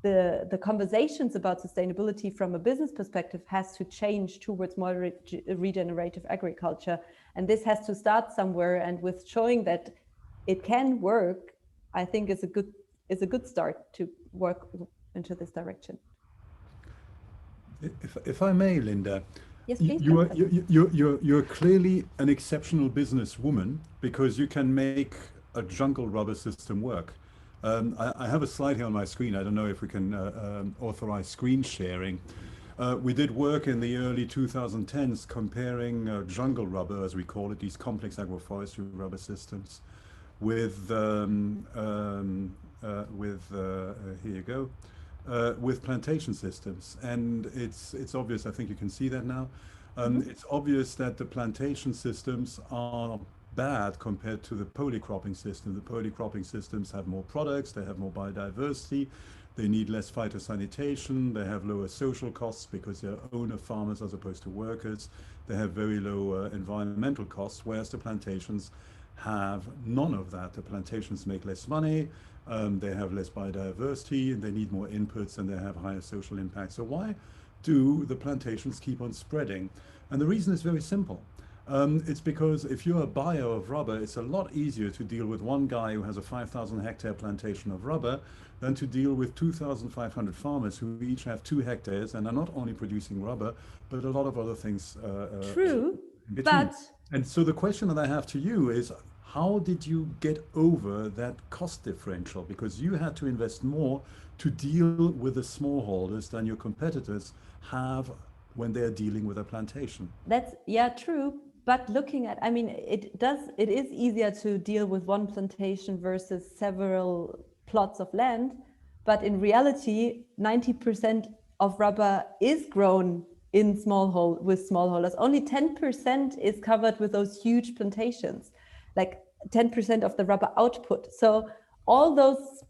the conversations about sustainability from a business perspective has to change towards more regenerative agriculture. And this has to start somewhere, and with showing that it can work, I think is a good start to work into this direction. If I may, Linda, yes, please. You're clearly an exceptional businesswoman, because you can make a jungle rubber system work. I have a slide here on my screen. I don't know if we can authorize screen sharing. We did work in the early 2010s comparing jungle rubber, as we call it, these complex agroforestry rubber systems, with here you go. With plantation systems, and it's obvious. I think you can see that now. It's obvious that the plantation systems are bad compared to the polycropping system. The polycropping systems have more products, they have more biodiversity, they need less phytosanitation, they have lower social costs because they're owner farmers as opposed to workers. They have very low environmental costs, whereas the plantations have none of that. The plantations make less money, they have less biodiversity, and they need more inputs, and they have higher social impact. So why do the plantations keep on spreading? And the reason is very simple. It's because if you're a buyer of rubber, it's a lot easier to deal with one guy who has a 5,000 hectare plantation of rubber than to deal with 2,500 farmers who each have 2 hectares and are not only producing rubber, but a lot of other things. True, in between. but... And so the question that I have to you is, how did you get over that cost differential? Because you had to invest more to deal with the smallholders than your competitors have when they're dealing with a plantation. That's, yeah, true. But looking at, I mean, it is easier to deal with one plantation versus several plots of land. But in reality, 90% of rubber is grown in smallholders. Only 10% is covered with those huge plantations, like 10% of the rubber output. So all those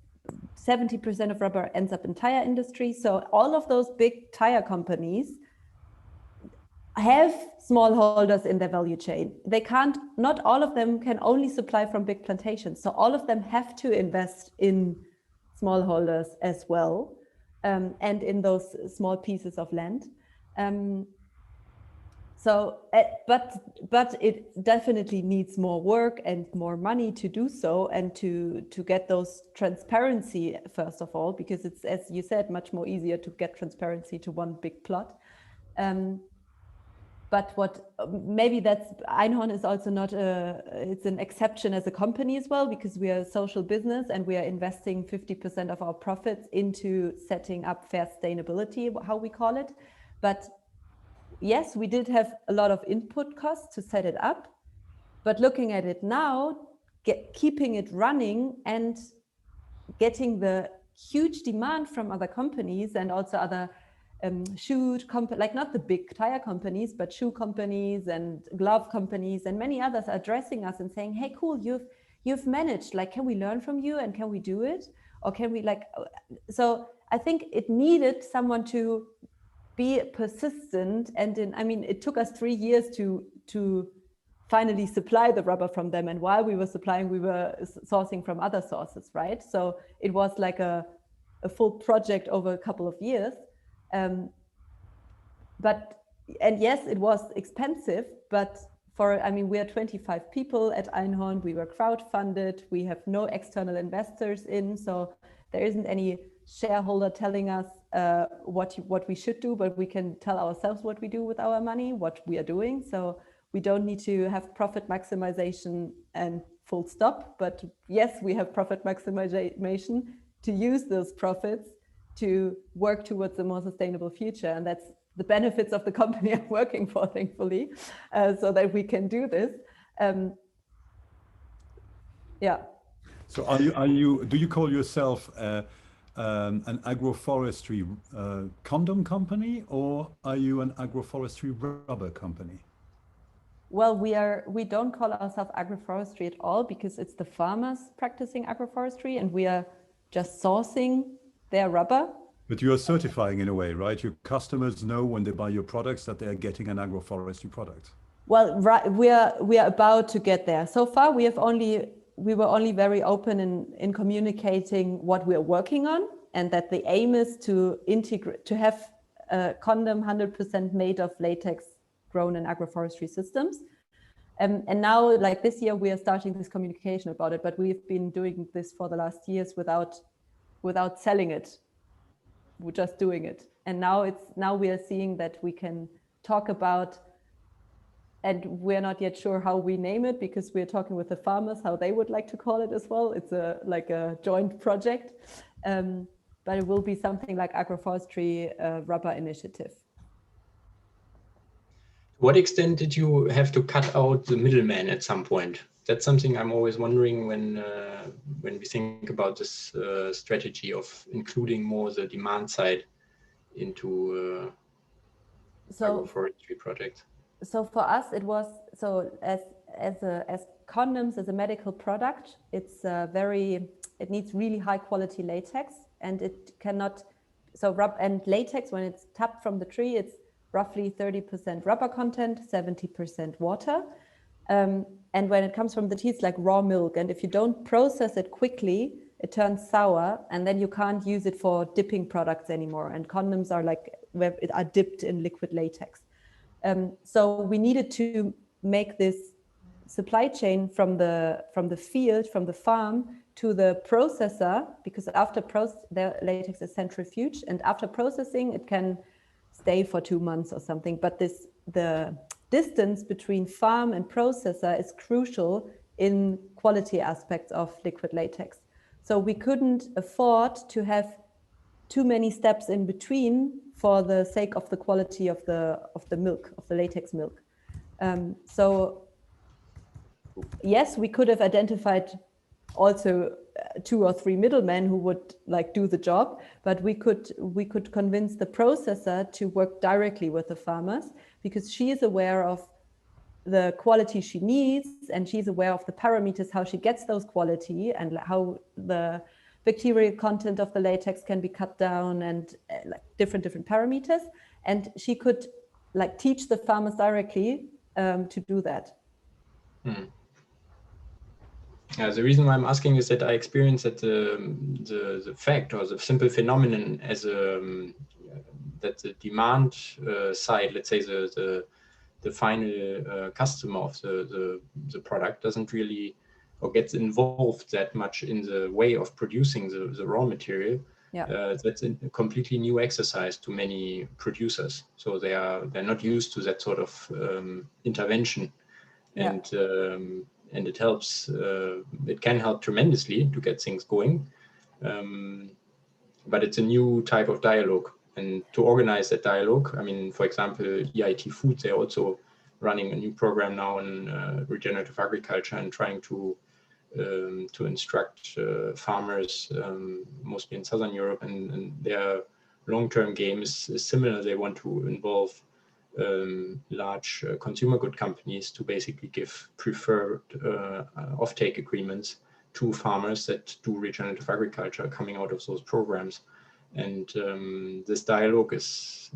70% of rubber ends up in tire industry. So all of those big tire companies have smallholders in their value chain. They can't, not all of them can only supply from big plantations. So all of them have to invest in smallholders as well, and in those small pieces of land. But it definitely needs more work and more money to do so, and to get those transparency, first of all, because it's, as you said, much more easier to get transparency to one big plot. But what maybe that's, Einhorn is also not it's an exception as a company as well, because we are a social business and we are investing 50% of our profits into setting up fair sustainability, how we call it. But yes, we did have a lot of input costs to set it up, but looking at it now, keeping it running and getting the huge demand from other companies and also other shoe companies, like not the big tire companies, but shoe companies and glove companies and many others are addressing us and saying, hey, cool, you've managed, like, can we learn from you and can we do it? Or can we so I think it needed someone to be persistent. And I mean, it took us 3 years to finally supply the rubber from them. And while we were supplying, we were sourcing from other sources, right? So it was like a full project over a couple of years. And yes, it was expensive, but I mean, we are 25 people at Einhorn. We were crowdfunded. We have no external investors in, so there isn't any shareholder telling us what we should do, but we can tell ourselves what we do with our money, what we are doing. So we don't need to have profit maximization and full stop. But yes, we have profit maximization to use those profits to work towards a more sustainable future. And that's the benefits of the company I'm working for, thankfully, so that we can do this. Yeah. So do you call yourself an agroforestry condom company, or are you an agroforestry rubber company? Well, we don't call ourselves agroforestry at all, because it's the farmers practicing agroforestry and we are just sourcing their rubber. But you are certifying in a way, right? Your customers know when they buy your products that they are getting an agroforestry product. Well, right, we are about to get there. So far, we were only very open in communicating what we are working on, and that the aim is to have a condom 100% made of latex grown in agroforestry systems. And now, like this year, we are starting this communication about it, but we've been doing this for the last years without selling it. We're just doing it. And now we are seeing that we can talk about, and we're not yet sure how we name it, because we're talking with the farmers how they would like to call it as well. It's like a joint project, but it will be something like Agroforestry Rubber Initiative. To what extent did you have to cut out the middleman at some point? That's something I'm always wondering when we think about this strategy of including more the demand side into agroforestry projects. So for us, it was, so as condoms, as a medical product, it needs really high quality latex, and it cannot, and latex, when it's tapped from the tree, it's roughly 30% rubber content, 70% water. And when it comes from the tea, it's like raw milk. And if you don't process it quickly, it turns sour, and then you can't use it for dipping products anymore. And condoms are dipped in liquid latex. So we needed to make this supply chain from the field, from the farm to the processor, because after the latex is centrifuged, and after processing, it can stay for 2 months or something. But the distance between farm and processor is crucial in quality aspects of liquid latex. So we couldn't afford to have too many steps in between for the sake of the quality of the milk, of the latex milk. So yes, we could have identified also 2 or 3 middlemen who would like do the job, but we could convince the processor to work directly with the farmers, because she is aware of the quality she needs, and she's aware of the parameters, how she gets those quality, and how the bacterial content of the latex can be cut down, and like different parameters. And she could like teach the farmers directly to do that. Yeah, the reason why I'm asking is that I experienced that the fact, or the simple phenomenon, as that the demand side, let's say the final customer of the product doesn't really, or gets involved that much in the way of producing the raw material. Yeah. That's a completely new exercise to many producers. So they're not used to that sort of intervention, and and it helps. It can help tremendously to get things going, but it's a new type of dialogue. And to organize that dialogue, I mean, for example, EIT Food, they're also running a new program now in regenerative agriculture, and trying to instruct farmers, mostly in Southern Europe, and their long-term game is similar. They want to involve large consumer good companies to basically give preferred offtake agreements to farmers that do regenerative agriculture coming out of those programs. And this dialogue is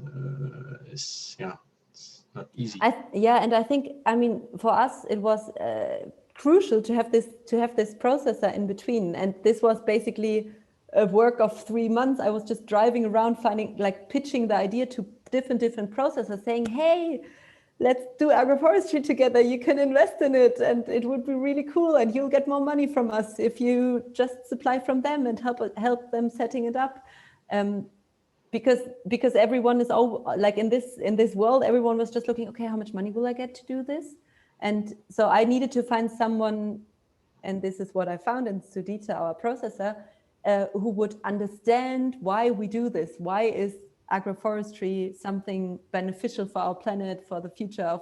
it's not easy. And I think, I mean, for us it was crucial to have this processor in between, and this was basically a work of 3 months. I was just driving around, pitching the idea to different processors, saying, hey, let's do agroforestry together, you can invest in it, and it would be really cool, and you'll get more money from us if you just supply from them and help them setting it up. Because everyone is like in this world, everyone was just looking, okay, how much money will I get to do this? And so I needed to find someone, and this is what I found in Sudita, our processor, who would understand why we do this. Why is agroforestry something beneficial for our planet, for the future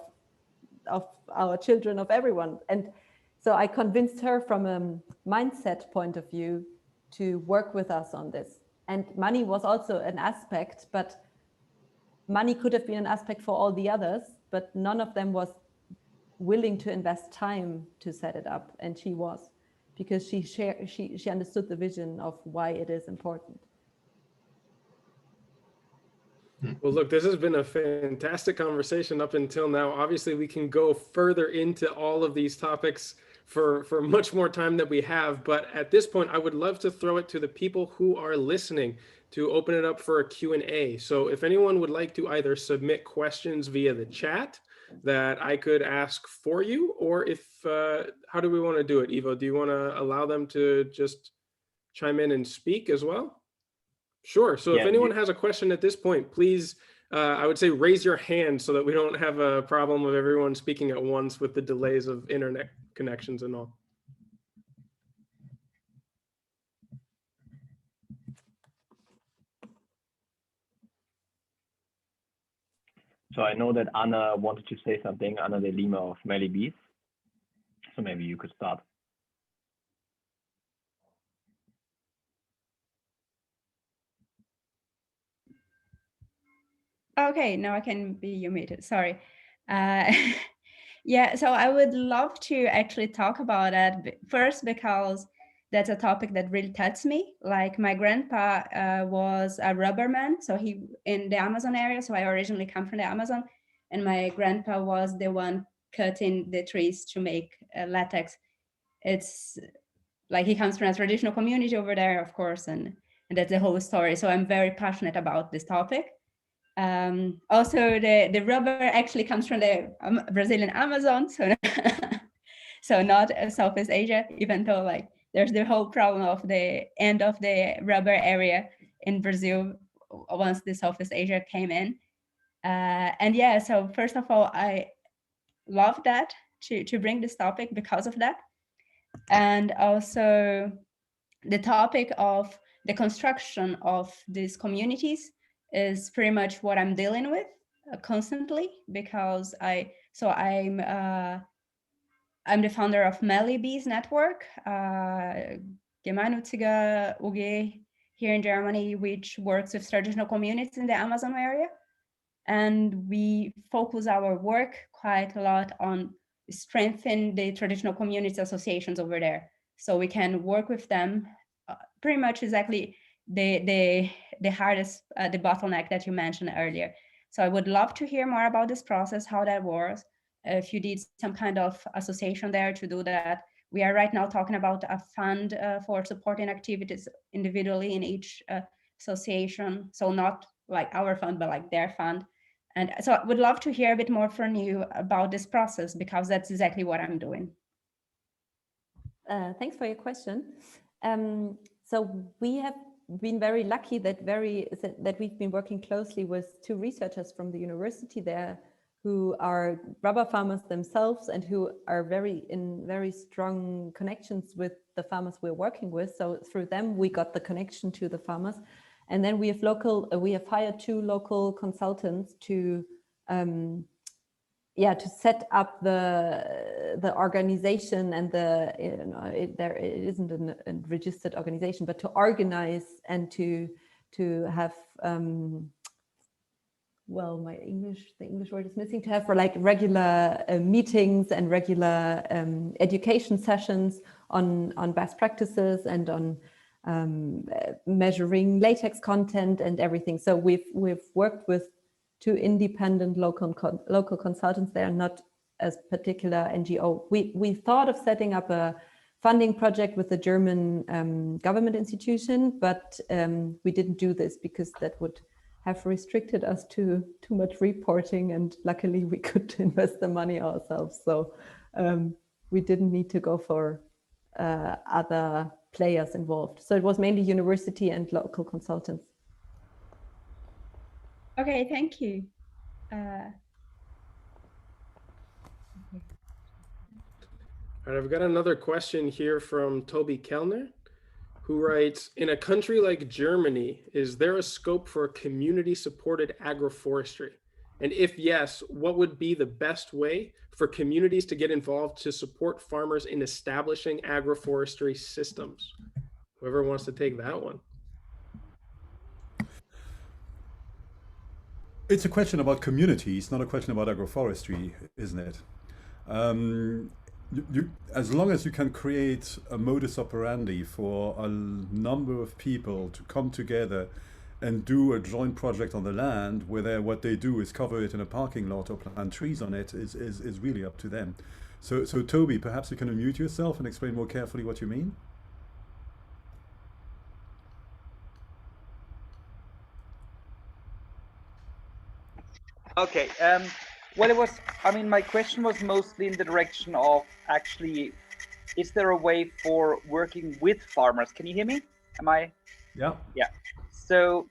of our children, of everyone? And so I convinced her from a mindset point of view to work with us on this. And money was also an aspect, but money could have been an aspect for all the others, but none of them was willing to invest time to set it up. And she was, because she understood the vision of why it is important. Well, look, this has been a fantastic conversation up until now. Obviously, we can go further into all of these topics for much more time that we have. But at this point, I would love to throw it to the people who are listening to open it up for a Q&A. So if anyone would like to either submit questions via the chat that I could ask for you, or if, how do we want to do it? Ivo, do you want to allow them to just chime in and speak as well? Sure. So if anyone has a question at this point, please, I would say raise your hand so that we don't have a problem of everyone speaking at once with the delays of internet connections and all. So I know that Anna wanted to say something, Anna de Lima of Melly Bees. So maybe you could start. Okay, now I can be muted, sorry. Yeah, so I would love to actually talk about it first, because that's a topic that really touches me. Like, my grandpa was a rubberman, so he in the Amazon area. So I originally come from the Amazon, and my grandpa was the one cutting the trees to make latex. It's like he comes from a traditional community over there, of course, and that's the whole story. So I'm very passionate about this topic. Also, the rubber actually comes from the Brazilian Amazon, so so not Southeast Asia, even though like there's the whole problem of the end of the rubber area in Brazil once the Southeast Asia came in. And yeah, so first of all, I love that to bring this topic because of that. And also the topic of the construction of these communities is pretty much what I'm dealing with constantly, because I'm the founder of Melly Bees Network, gemeinnützige UG here in Germany, which works with traditional communities in the Amazon area. And we focus our work quite a lot on strengthening the traditional community associations over there, so we can work with them. Pretty much exactly the hardest, the bottleneck that you mentioned earlier. So I would love to hear more about this process, how that works. If you did some kind of association there to do that. We are right now talking about a fund for supporting activities individually in each association. So not like our fund, but like their fund. And so I would love to hear a bit more from you about this process, because that's exactly what I'm doing. Thanks for your question. So we have been very lucky that we've been working closely with two researchers from the university there, who are rubber farmers themselves and who are in very strong connections with the farmers we're working with. So through them, we got the connection to the farmers. And then we have hired two local consultants to set up the organization and it isn't a registered organization, but to organize and to have the English word is missing, to have for like regular meetings and regular education sessions on best practices and on measuring latex content and everything. So we've worked with two independent local consultants. They are not as particular NGO. We thought of setting up a funding project with the German government institution, but we didn't do this because that would have restricted us to too much reporting, and luckily we could invest the money ourselves. So we didn't need to go for other players involved. So it was mainly university and local consultants. Okay, thank you. All right, I've got another question here from Toby Kellner, who writes, in a country like Germany, is there a scope for community-supported agroforestry? And if yes, what would be the best way for communities to get involved to support farmers in establishing agroforestry systems? Whoever wants to take that one. It's a question about communities, not a question about agroforestry, isn't it? As long as you can create a modus operandi for a number of people to come together and do a joint project on the land, where what they do is cover it in a parking lot or plant trees on it, is really up to them. So Toby, perhaps you can unmute yourself and explain more carefully what you mean? Okay. Well, my question was mostly in the direction of actually, is there a way for working with farmers? Can you hear me? Am I? Yeah. Yeah. So,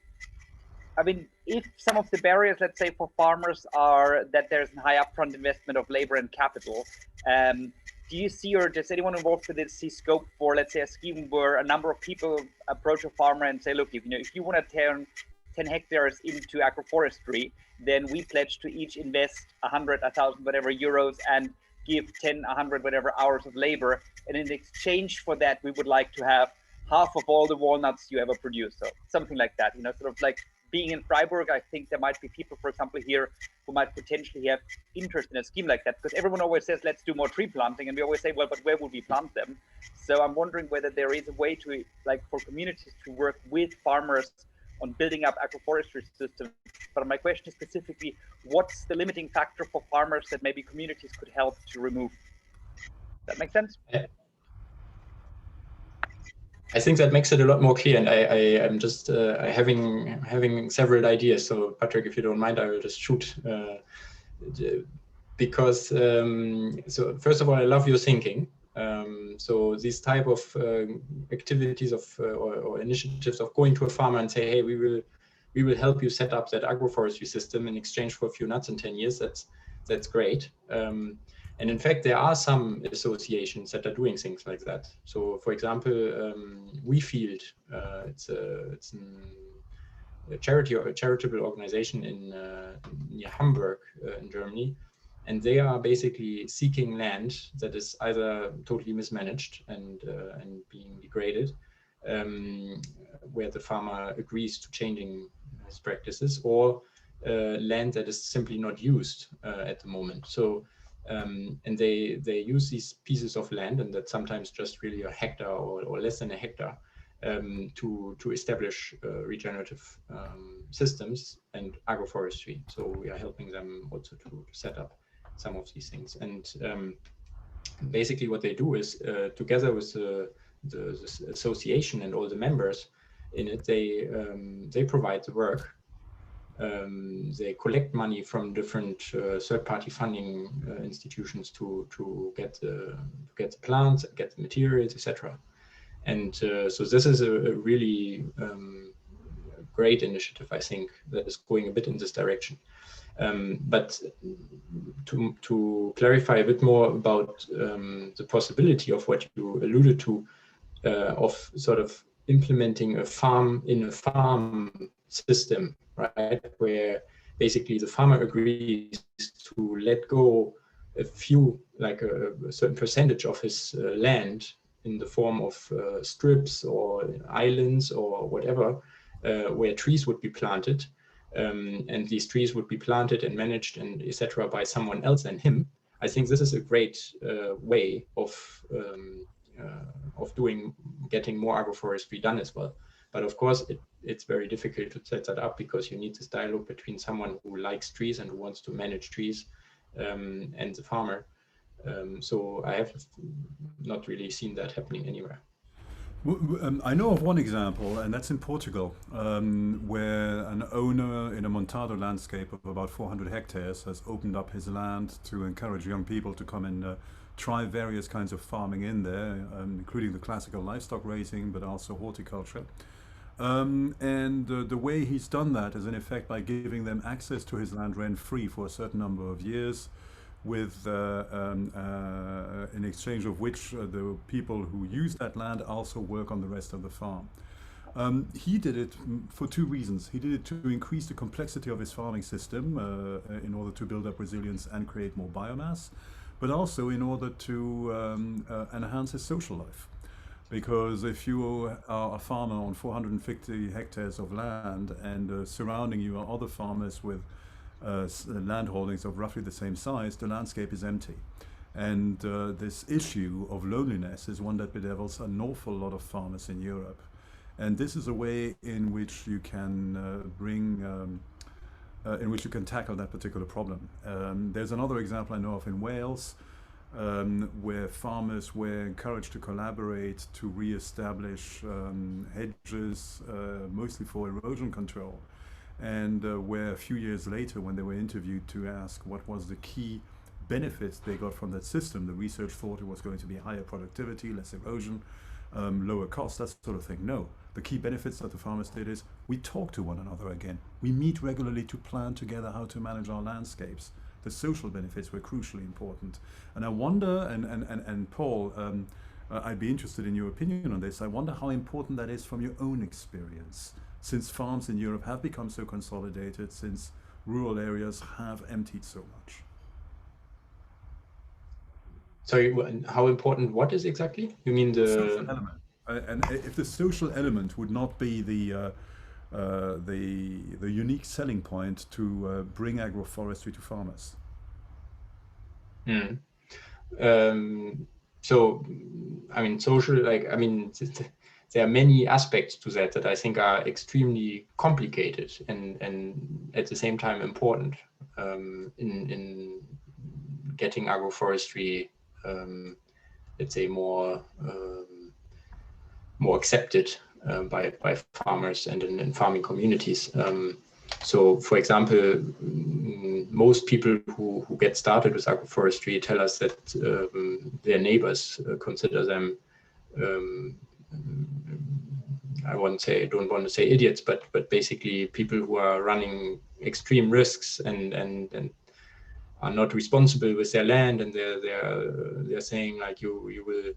if some of the barriers, let's say, for farmers are that there's a high upfront investment of labor and capital, do you see, or does anyone involved with this see scope for, let's say, a scheme where a number of people approach a farmer and say, look, if you want to turn 10 hectares into agroforestry, then we pledge to each invest 100, 1,000, whatever euros, and give 10, 100, whatever hours of labor. And in exchange for that, we would like to have half of all the walnuts you ever produce. So something like that, sort of like being in Freiburg, I think there might be people, for example, here who might potentially have interest in a scheme like that, because everyone always says, let's do more tree planting. And we always say, well, but where would we plant them? So I'm wondering whether there is a way to, like, for communities to work with farmers on building up agroforestry systems. But my question is specifically, what's the limiting factor for farmers that maybe communities could help to remove? That makes sense? I think that makes it a lot more clear, and I am just having several ideas. So Patrick, if you don't mind, I will just shoot, because so first of all, I love your thinking. So these type of activities or initiatives of going to a farmer and say, hey, we will help you set up that agroforestry system in exchange for a few nuts in 10 years. That's great. And in fact, there are some associations that are doing things like that. So, for example, WeField, it's a charity or a charitable organization near Hamburg in Germany, and they are basically seeking land that is either totally mismanaged and being degraded, where the farmer agrees to changing his practices, or land that is simply not used at the moment. So. And they use these pieces of land, and that's sometimes just really a hectare or less than a hectare, to establish regenerative systems and agroforestry. So we are helping them also to set up some of these things. And basically what they do is, together with the association and all the members in it, they provide the work. They collect money from different third-party funding institutions to get the plants, get the materials, etc. And so this is a really great initiative, I think, that is going a bit in this direction. But to clarify a bit more about the possibility of what you alluded to, of sort of implementing a farm in a farm system, right, where basically the farmer agrees to let go a few, like a certain percentage of his land in the form of strips or islands or whatever, where trees would be planted, and these trees would be planted and managed and etc. by someone else than him. I think this is a great way of getting more agroforestry done as well. But of course, it's very difficult to set that up, because you need this dialogue between someone who likes trees and who wants to manage trees and the farmer. So I have not really seen that happening anywhere. I know of one example, and that's in Portugal, where an owner in a montado landscape of about 400 hectares has opened up his land to encourage young people to come and try various kinds of farming in there, including the classical livestock raising, but also horticulture. And the way he's done that is in effect by giving them access to his land rent-free for a certain number of years, with in exchange of which the people who use that land also work on the rest of the farm. He did it for two reasons. He did it to increase the complexity of his farming system in order to build up resilience and create more biomass, but also in order to enhance his social life. Because if you are a farmer on 450 hectares of land and surrounding you are other farmers with land holdings of roughly the same size, the landscape is empty. And this issue of loneliness is one that bedevils an awful lot of farmers in Europe. And this is a way in which you can in which you can tackle that particular problem. There's another example I know of in Wales, where farmers were encouraged to collaborate to re-establish hedges, mostly for erosion control. And where a few years later, when they were interviewed to ask what was the key benefits they got from that system, the research thought it was going to be higher productivity, less erosion, lower cost, that sort of thing. No, the key benefits that the farmers did is we talk to one another again. We meet regularly to plan together how to manage our landscapes. The social benefits were crucially important. And I wonder, and Paul, I'd be interested in your opinion on this. I wonder how important that is from your own experience, since farms in Europe have become so consolidated, since rural areas have emptied so much. Sorry, how important what is exactly? You mean the social element? And if the social element would not be the unique selling point to bring agroforestry to farmers. So, I mean, social, like, I mean, there are many aspects to that I think are extremely complicated and at the same time important in getting agroforestry let's say, more accepted by farmers and in farming communities. So, for example, most people who get started with agroforestry tell us that their neighbors consider them, I don't want to say idiots, but basically people who are running extreme risks and are not responsible with their land, and they're saying like you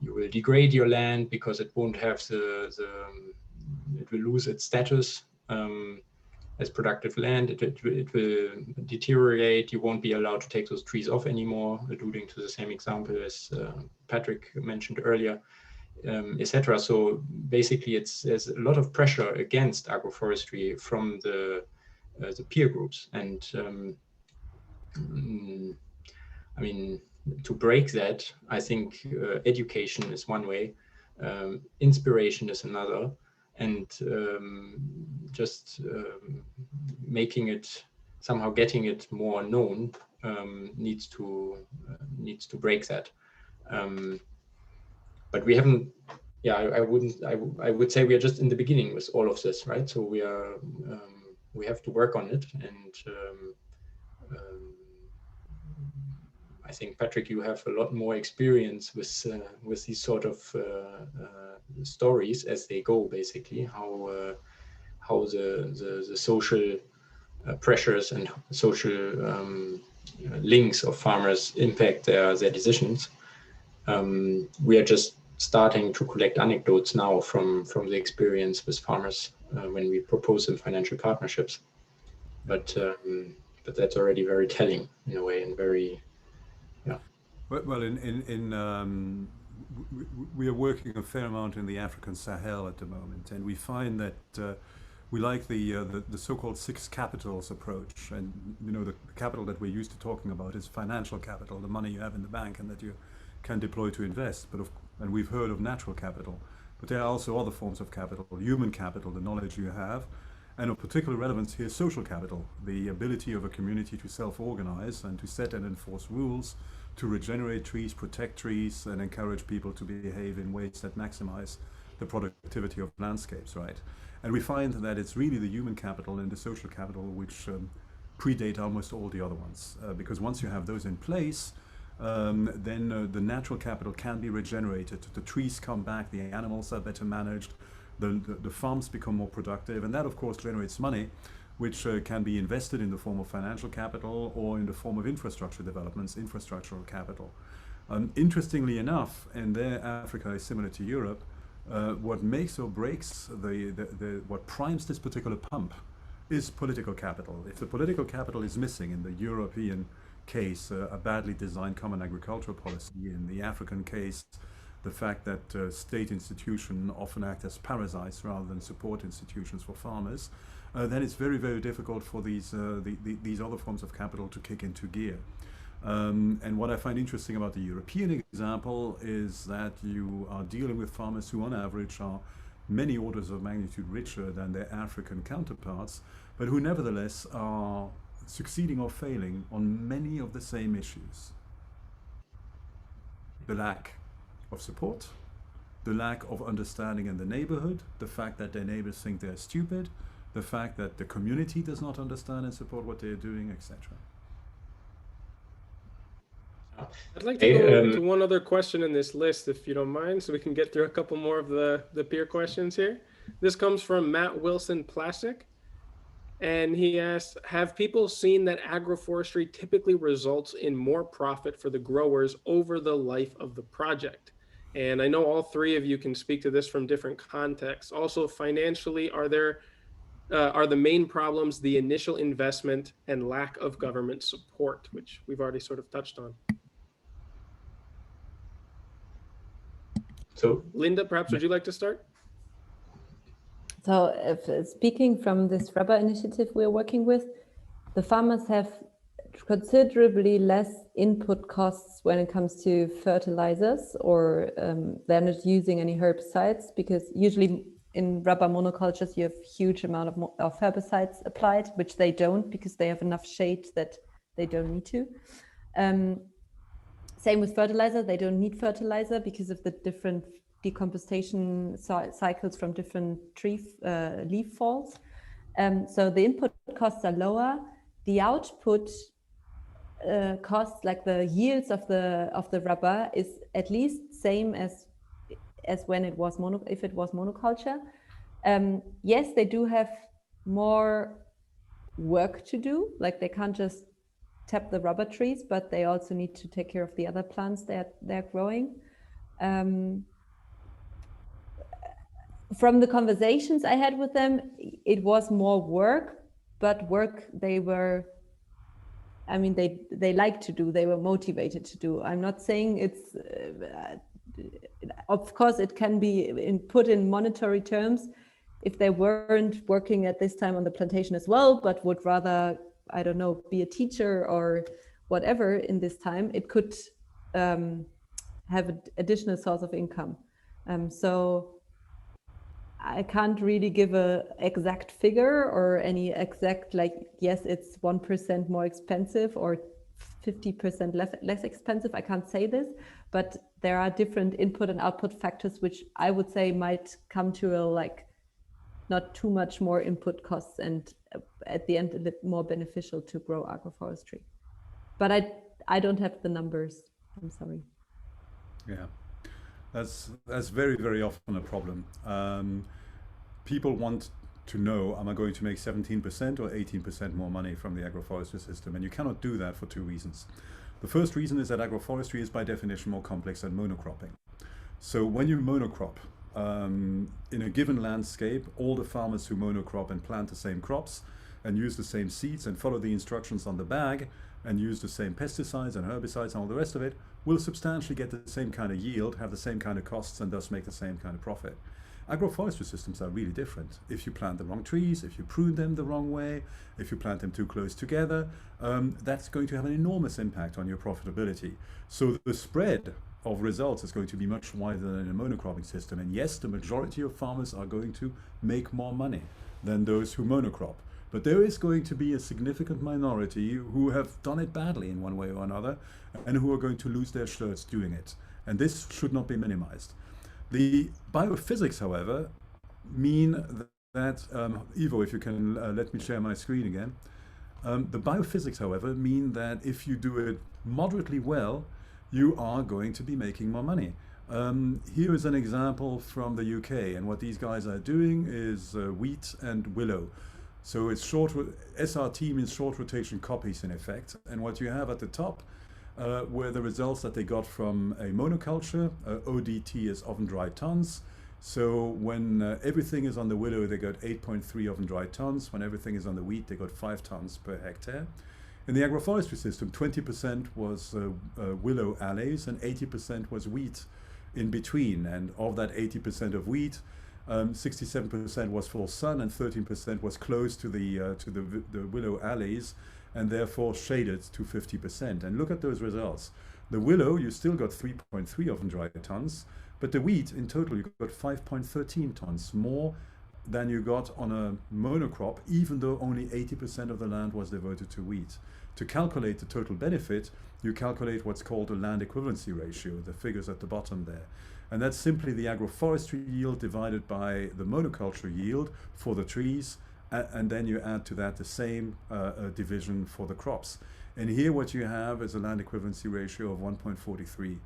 will degrade your land because it won't have it will lose its status as productive land. It will deteriorate. You won't be allowed to take those trees off anymore, alluding to the same example as Patrick mentioned earlier, etc. So basically, there's a lot of pressure against agroforestry from the peer groups, and I mean, to break that, I think education is one way, inspiration is another, and just making it, somehow getting it more known needs to break that. But we haven't, yeah, I would say we are just in the beginning with all of this, right? So we have to work on it, and I think, Patrick, you have a lot more experience with these sort of stories as they go, basically, how the social pressures and social links of farmers impact their decisions. We are just starting to collect anecdotes now from the experience with farmers when we propose them financial partnerships, but that's already very telling in a way, and very, yeah. Well, we are working a fair amount in the African Sahel at the moment, and we find that we like the so-called 6 capitals approach. And you know, the capital that we're used to talking about is financial capital, the money you have in the bank and that you can deploy to invest. And we've heard of natural capital, but there are also other forms of capital: human capital, the knowledge you have, and of particular relevance here, social capital, the ability of a community to self-organize and to set and enforce rules, to regenerate trees, protect trees, and encourage people to behave in ways that maximize the productivity of landscapes, right? And we find that it's really the human capital and the social capital which predate almost all the other ones, because once you have those in place, then the natural capital can be regenerated. The trees come back, the animals are better managed, the farms become more productive, and that of course generates money, which can be invested in the form of financial capital or in the form of infrastructure developments, infrastructural capital. Interestingly enough, and there Africa is similar to Europe, what makes or breaks what primes this particular pump is political capital. If the political capital is missing, in the European case, a badly designed common agricultural policy, in the African case, the fact that state institutions often act as parasites rather than support institutions for farmers, then it's very, very difficult for these other forms of capital to kick into gear. And what I find interesting about the European example is that you are dealing with farmers who on average are many orders of magnitude richer than their African counterparts, but who nevertheless are succeeding or failing on many of the same issues. The lack of support, the lack of understanding in the neighborhood, the fact that their neighbors think they're stupid, the fact that the community does not understand and support what they're doing, etc. I'd like to go to one other question in this list, if you don't mind, so we can get through a couple more of the peer questions here. This comes from Matt Wilson Plastic, and he asks, have people seen that agroforestry typically results in more profit for the growers over the life of the project? And I know all 3 of you can speak to this from different contexts. Also, financially, are the main problems the initial investment and lack of government support, which we've already sort of touched on? So, Linda, perhaps would you like to start? So speaking from this rubber initiative we're working with, the farmers have considerably less input costs when it comes to fertilizers, or they're not using any herbicides, because usually in rubber monocultures you have huge amount of herbicides applied, which they don't, because they have enough shade that they don't need to. Same with fertilizer. They don't need fertilizer because of the different decomposition cycles from different tree leaf falls. So the input costs are lower. The output costs, like the yields of the rubber, is at least same as when it was if it was monoculture. Yes, they do have more work to do. Like they can't just tap the rubber trees, but they also need to take care of the other plants that they're growing. From the conversations I had with them, it was more work, but work they like to do, they were motivated to do. I'm not saying it's, of course it can be put in monetary terms if they weren't working at this time on the plantation as well, but would rather, I don't know, be a teacher or whatever in this time, it could have an additional source of income. So I can't really give a exact figure or any exact, like, yes, it's 1% more expensive or 50% less expensive. I can't say this, but there are different input and output factors, which I would say might come to a, like, not too much more input costs, and at the end a bit more beneficial to grow agroforestry. But I don't have the numbers. I'm sorry. Yeah, that's very, very often a problem. People want to know, am I going to make 17% or 18% more money from the agroforestry system? And you cannot do that for two reasons. The first reason is that agroforestry is by definition more complex than monocropping. So when you monocrop, in a given landscape, all the farmers who monocrop and plant the same crops and use the same seeds and follow the instructions on the bag and use the same pesticides and herbicides and all the rest of it will substantially get the same kind of yield, have the same kind of costs, and thus make the same kind of profit. Agroforestry systems are really different. If you plant the wrong trees, if you prune them the wrong way, if you plant them too close together, that's going to have an enormous impact on your profitability. So the spread of results is going to be much wider than in a monocropping system. And yes, the majority of farmers are going to make more money than those who monocrop. But there is going to be a significant minority who have done it badly in one way or another and who are going to lose their shirts doing it. And this should not be minimized. The biophysics, however, mean that, Ivo, if you can let me share my screen again. The biophysics, however, mean that if you do it moderately well, you are going to be making more money. Here is an example from the UK, and what these guys are doing is wheat and willow. So it's SRT means short rotation copies in effect, and what you have at the top were the results that they got from a monoculture. ODT is oven dry tons. So when everything is on the willow, they got 8.3 oven dry tons. When everything is on the wheat, they got 5 tons per hectare. In the agroforestry system, 20% was willow alleys and 80% was wheat in between. And of that 80% of wheat, 67% was full sun and 13% was close to the willow alleys and therefore shaded to 50%. And look at those results. The willow, you still got 3.3 oven dry tons, but the wheat in total, you got 5.13 tons more than you got on a monocrop, even though only 80% of the land was devoted to wheat. To calculate the total benefit, you calculate what's called a land equivalency ratio, the figures at the bottom there. And that's simply the agroforestry yield divided by the monoculture yield for the trees, and then you add to that the same division for the crops. And here what you have is a land equivalency ratio of 1.43,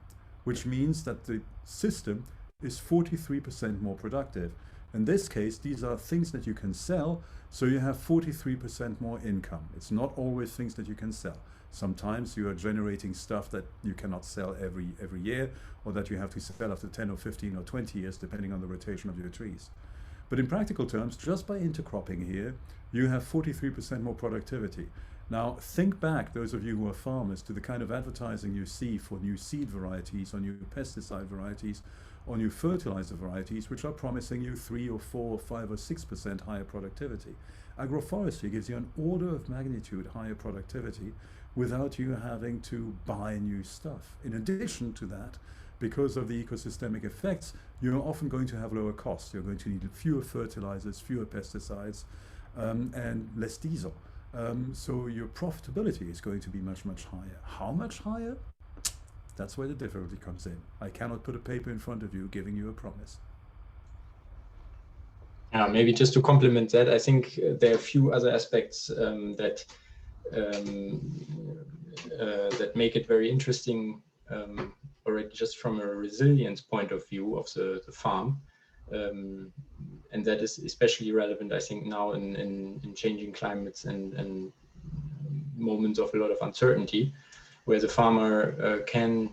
which means that the system is 43% more productive. In this case, these are things that you can sell, so you have 43% more income. It's not always things that you can sell. Sometimes you are generating stuff that you cannot sell every year, or that you have to sell after 10 or 15 or 20 years, depending on the rotation of your trees. But in practical terms, just by intercropping here, you have 43% more productivity. Now, think back, those of you who are farmers, to the kind of advertising you see for new seed varieties, or new pesticide varieties, or new fertilizer varieties, which are promising you 3 or 4 or 5 or 6% higher productivity. Agroforestry gives you an order of magnitude higher productivity without you having to buy new stuff. In addition to that, because of the ecosystemic effects, you're often going to have lower costs. You're going to need fewer fertilizers, fewer pesticides, and less diesel. So your profitability is going to be much, much higher. How much higher? That's where the difficulty comes in. I cannot put a paper in front of you giving you a promise. Maybe just to complement that, I think there are a few other aspects that make it very interesting, already just from a resilience point of view of the farm. And that is especially relevant, I think, now in changing climates and moments of a lot of uncertainty, where the farmer can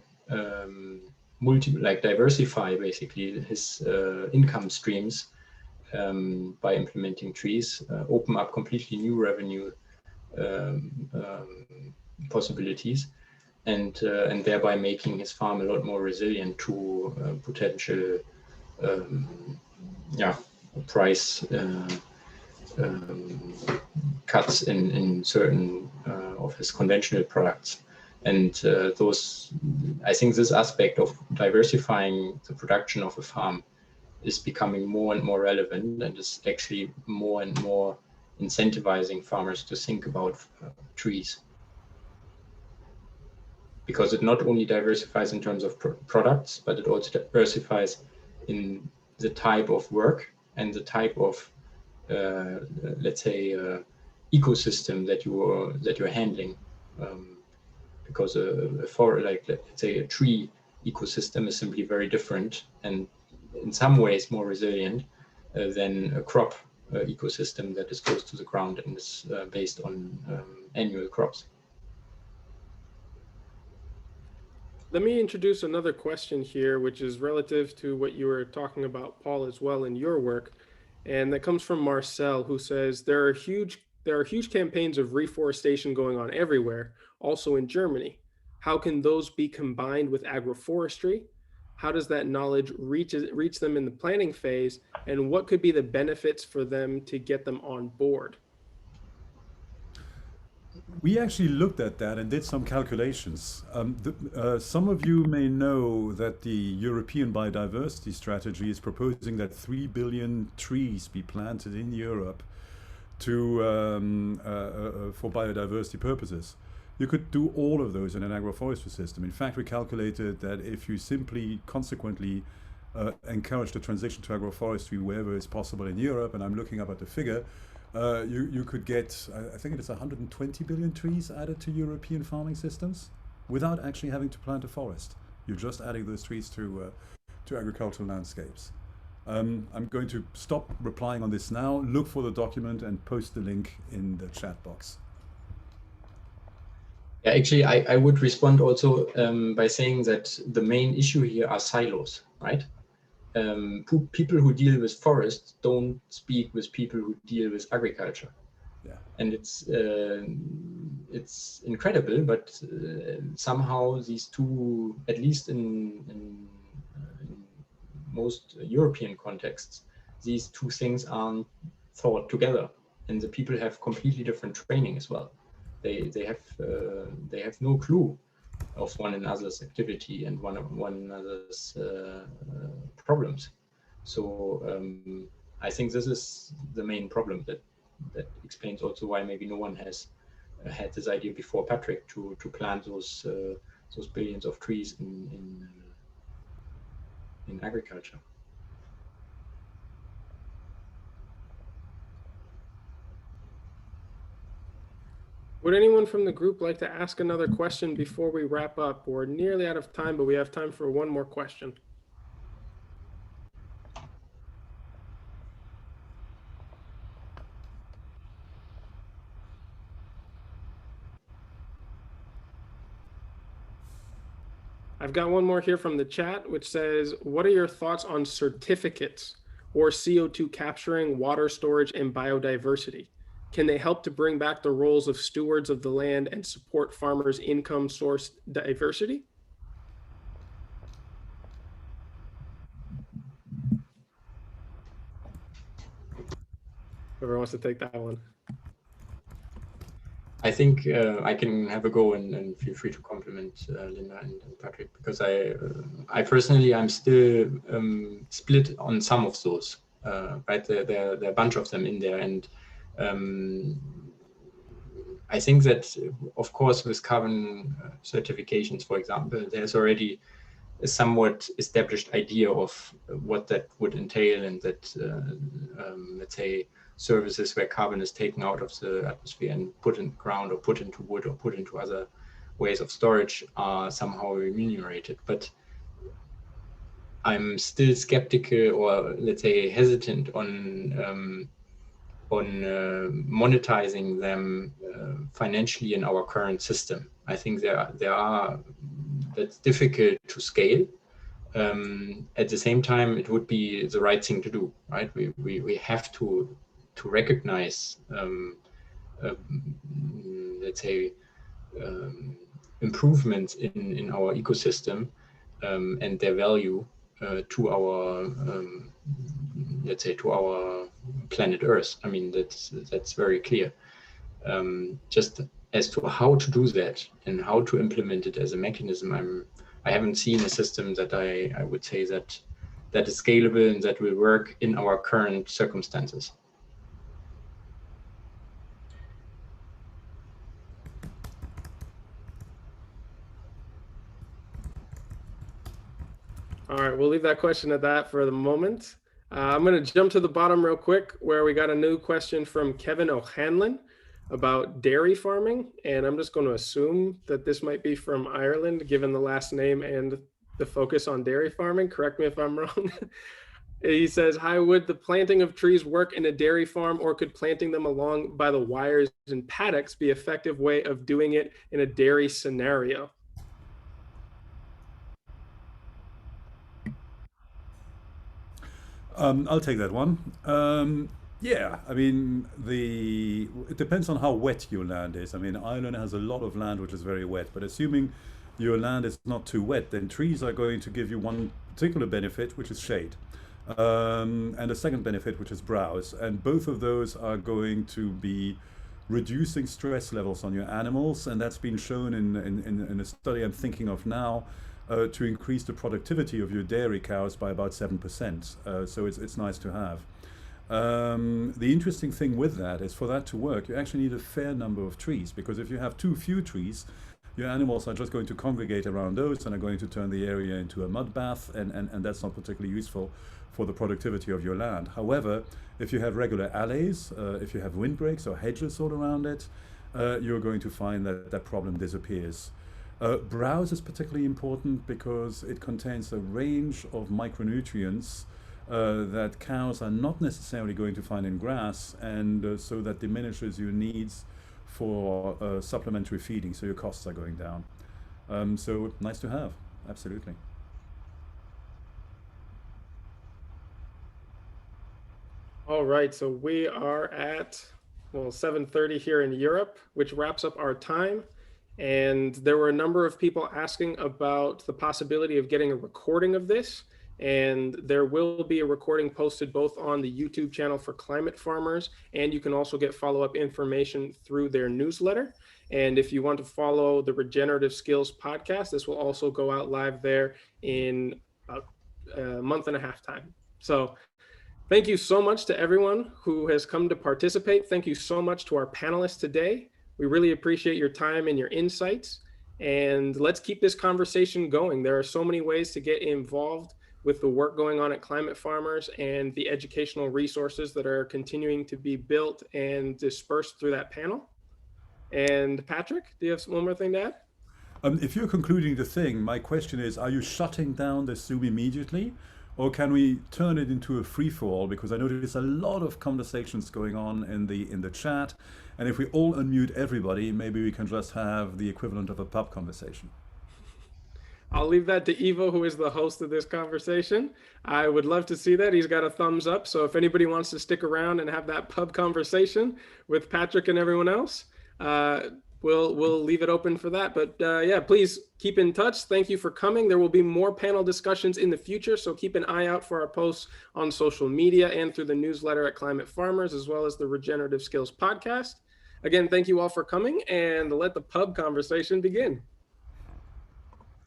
diversify basically his income streams by implementing trees, open up completely new revenue possibilities, and thereby making his farm a lot more resilient to potential price cuts in certain of his conventional products. And I think this aspect of diversifying the production of a farm is becoming more and more relevant, and is actually more and more incentivizing farmers to think about trees. Because it not only diversifies in terms of products, but it also diversifies in the type of work and the type of, let's say, ecosystem that you're handling. Because let's say a tree ecosystem is simply very different, and in some ways more resilient than a crop ecosystem that is close to the ground and is based on annual crops. Let me introduce another question here, which is relative to what you were talking about, Paul, as well in your work. And that comes from Marcel, who says there are huge campaigns of reforestation going on everywhere, also in Germany. How can those be combined with agroforestry? How does that knowledge reach them in the planning phase? And what could be the benefits for them to get them on board? We actually looked at that and did some calculations. Some of you may know that the European Biodiversity Strategy is proposing that 3 billion trees be planted in Europe for biodiversity purposes. You could do all of those in an agroforestry system. In fact, we calculated that if you simply consequently encourage the transition to agroforestry wherever it's possible in Europe, and I'm looking up at the figure, you could get, I think it is 120 billion trees added to European farming systems without actually having to plant a forest. You're just adding those trees to agricultural landscapes. I'm going to stop replying on this now, look for the document and post the link in the chat box. Yeah, actually, I would respond also by saying that the main issue here are silos, right? People who deal with forests don't speak with people who deal with agriculture. Yeah. And it's incredible, but somehow these two, at least in most European contexts, these two things aren't thought together, and the people have completely different training as well. They have no clue of one another's activity and one another's problems. So I think this is the main problem that explains also why maybe no one has had this idea before Patrick to plant those billions of trees in agriculture. Would anyone from the group like to ask another question before we wrap up? We're nearly out of time, but we have time for one more question. I've got one more here from the chat, which says, what are your thoughts on certificates or CO2 capturing, water storage, and biodiversity? Can they help to bring back the roles of stewards of the land and support farmers' income source diversity? Whoever wants to take that one. I think I can have a go and feel free to compliment Linda and Patrick, because I personally, I'm still split on some of those, right? There are a bunch of them in there, and I think that, of course, with carbon certifications, for example, there's already a somewhat established idea of what that would entail, and that, let's say, services where carbon is taken out of the atmosphere and put in the ground or put into wood or put into other ways of storage are somehow remunerated. But I'm still skeptical, or let's say hesitant on monetizing them financially in our current system. I think that's difficult to scale. At the same time, it would be the right thing to do, right? We have to recognize, let's say, improvements in our ecosystem and their value to our, let's say, to our planet Earth. I mean, that's very clear. Just as to how to do that and how to implement it as a mechanism, I haven't seen a system that I would say that is scalable and that will work in our current circumstances. All right, we'll leave that question at that for the moment. I'm going to jump to the bottom real quick, where we got a new question from Kevin O'Hanlon about dairy farming. And I'm just going to assume that this might be from Ireland, given the last name and the focus on dairy farming. Correct me if I'm wrong. He says, hi, would the planting of trees work in a dairy farm, or could planting them along by the wires and paddocks be an effective way of doing it in a dairy scenario? I'll take that one. Yeah, I mean, it depends on how wet your land is. I mean, Ireland has a lot of land which is very wet, but assuming your land is not too wet, then trees are going to give you one particular benefit, which is shade, and a second benefit, which is browse. And both of those are going to be reducing stress levels on your animals, and that's been shown in a study I'm thinking of now, to increase the productivity of your dairy cows by about 7%. So it's nice to have. The interesting thing with that is, for that to work, you actually need a fair number of trees, because if you have too few trees, your animals are just going to congregate around those and are going to turn the area into a mud bath, and that's not particularly useful for the productivity of your land. However, if you have regular alleys, if you have windbreaks or hedges all around it, you're going to find that that problem disappears. Browse is particularly important because it contains a range of micronutrients that cows are not necessarily going to find in grass, and so that diminishes your needs for supplementary feeding, so your costs are going down. So nice to have, absolutely. All right, so we are at, well, 7:30 here in Europe, which wraps up our time. And there were a number of people asking about the possibility of getting a recording of this. And there will be a recording posted both on the YouTube channel for Climate Farmers, and you can also get follow-up information through their newsletter. And if you want to follow the Regenerative Skills podcast, this will also go out live there in about a month and a half time. So thank you so much to everyone who has come to participate. Thank you so much to our panelists today. We really appreciate your time and your insights, and let's keep this conversation going. There are so many ways to get involved with the work going on at Climate Farmers and the educational resources that are continuing to be built and dispersed through that panel. And Patrick, do you have one more thing to add? If you're concluding the thing, my question is, are you shutting down the Zoom immediately? Or can we turn it into a free-for-all? Because I know there's a lot of conversations going on in the chat. And if we all unmute everybody, maybe we can just have the equivalent of a pub conversation. I'll leave that to Ivo, who is the host of this conversation. I would love to see that. He's got a thumbs up. So if anybody wants to stick around and have that pub conversation with Patrick and everyone else, we'll leave it open for that. But yeah, please keep in touch. Thank you for coming. There will be more panel discussions in the future, so keep an eye out for our posts on social media and through the newsletter at Climate Farmers, as well as the Regenerative Skills podcast. Again, thank you all for coming, and let the pub conversation begin.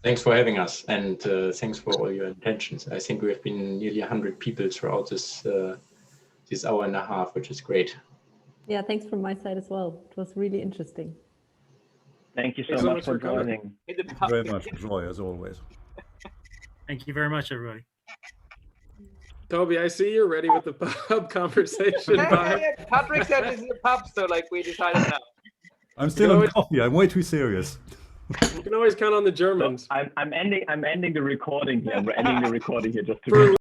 Thanks for having us, and thanks for all your intentions. I think we have been nearly 100 people throughout this hour and a half, which is great. Yeah, thanks from my side as well. It was really interesting. Thank you Thanks so so much much for for coming. joining. In the Thank you very much. Joy, as always. Thank you very much, everybody. Toby, I see you're ready with the pub conversation. Yeah, Patrick said this is a pub, so like we decided now. I'm still on coffee. I'm way too serious. You can always count on the Germans. I'm ending the recording here. We're ending the recording here just to For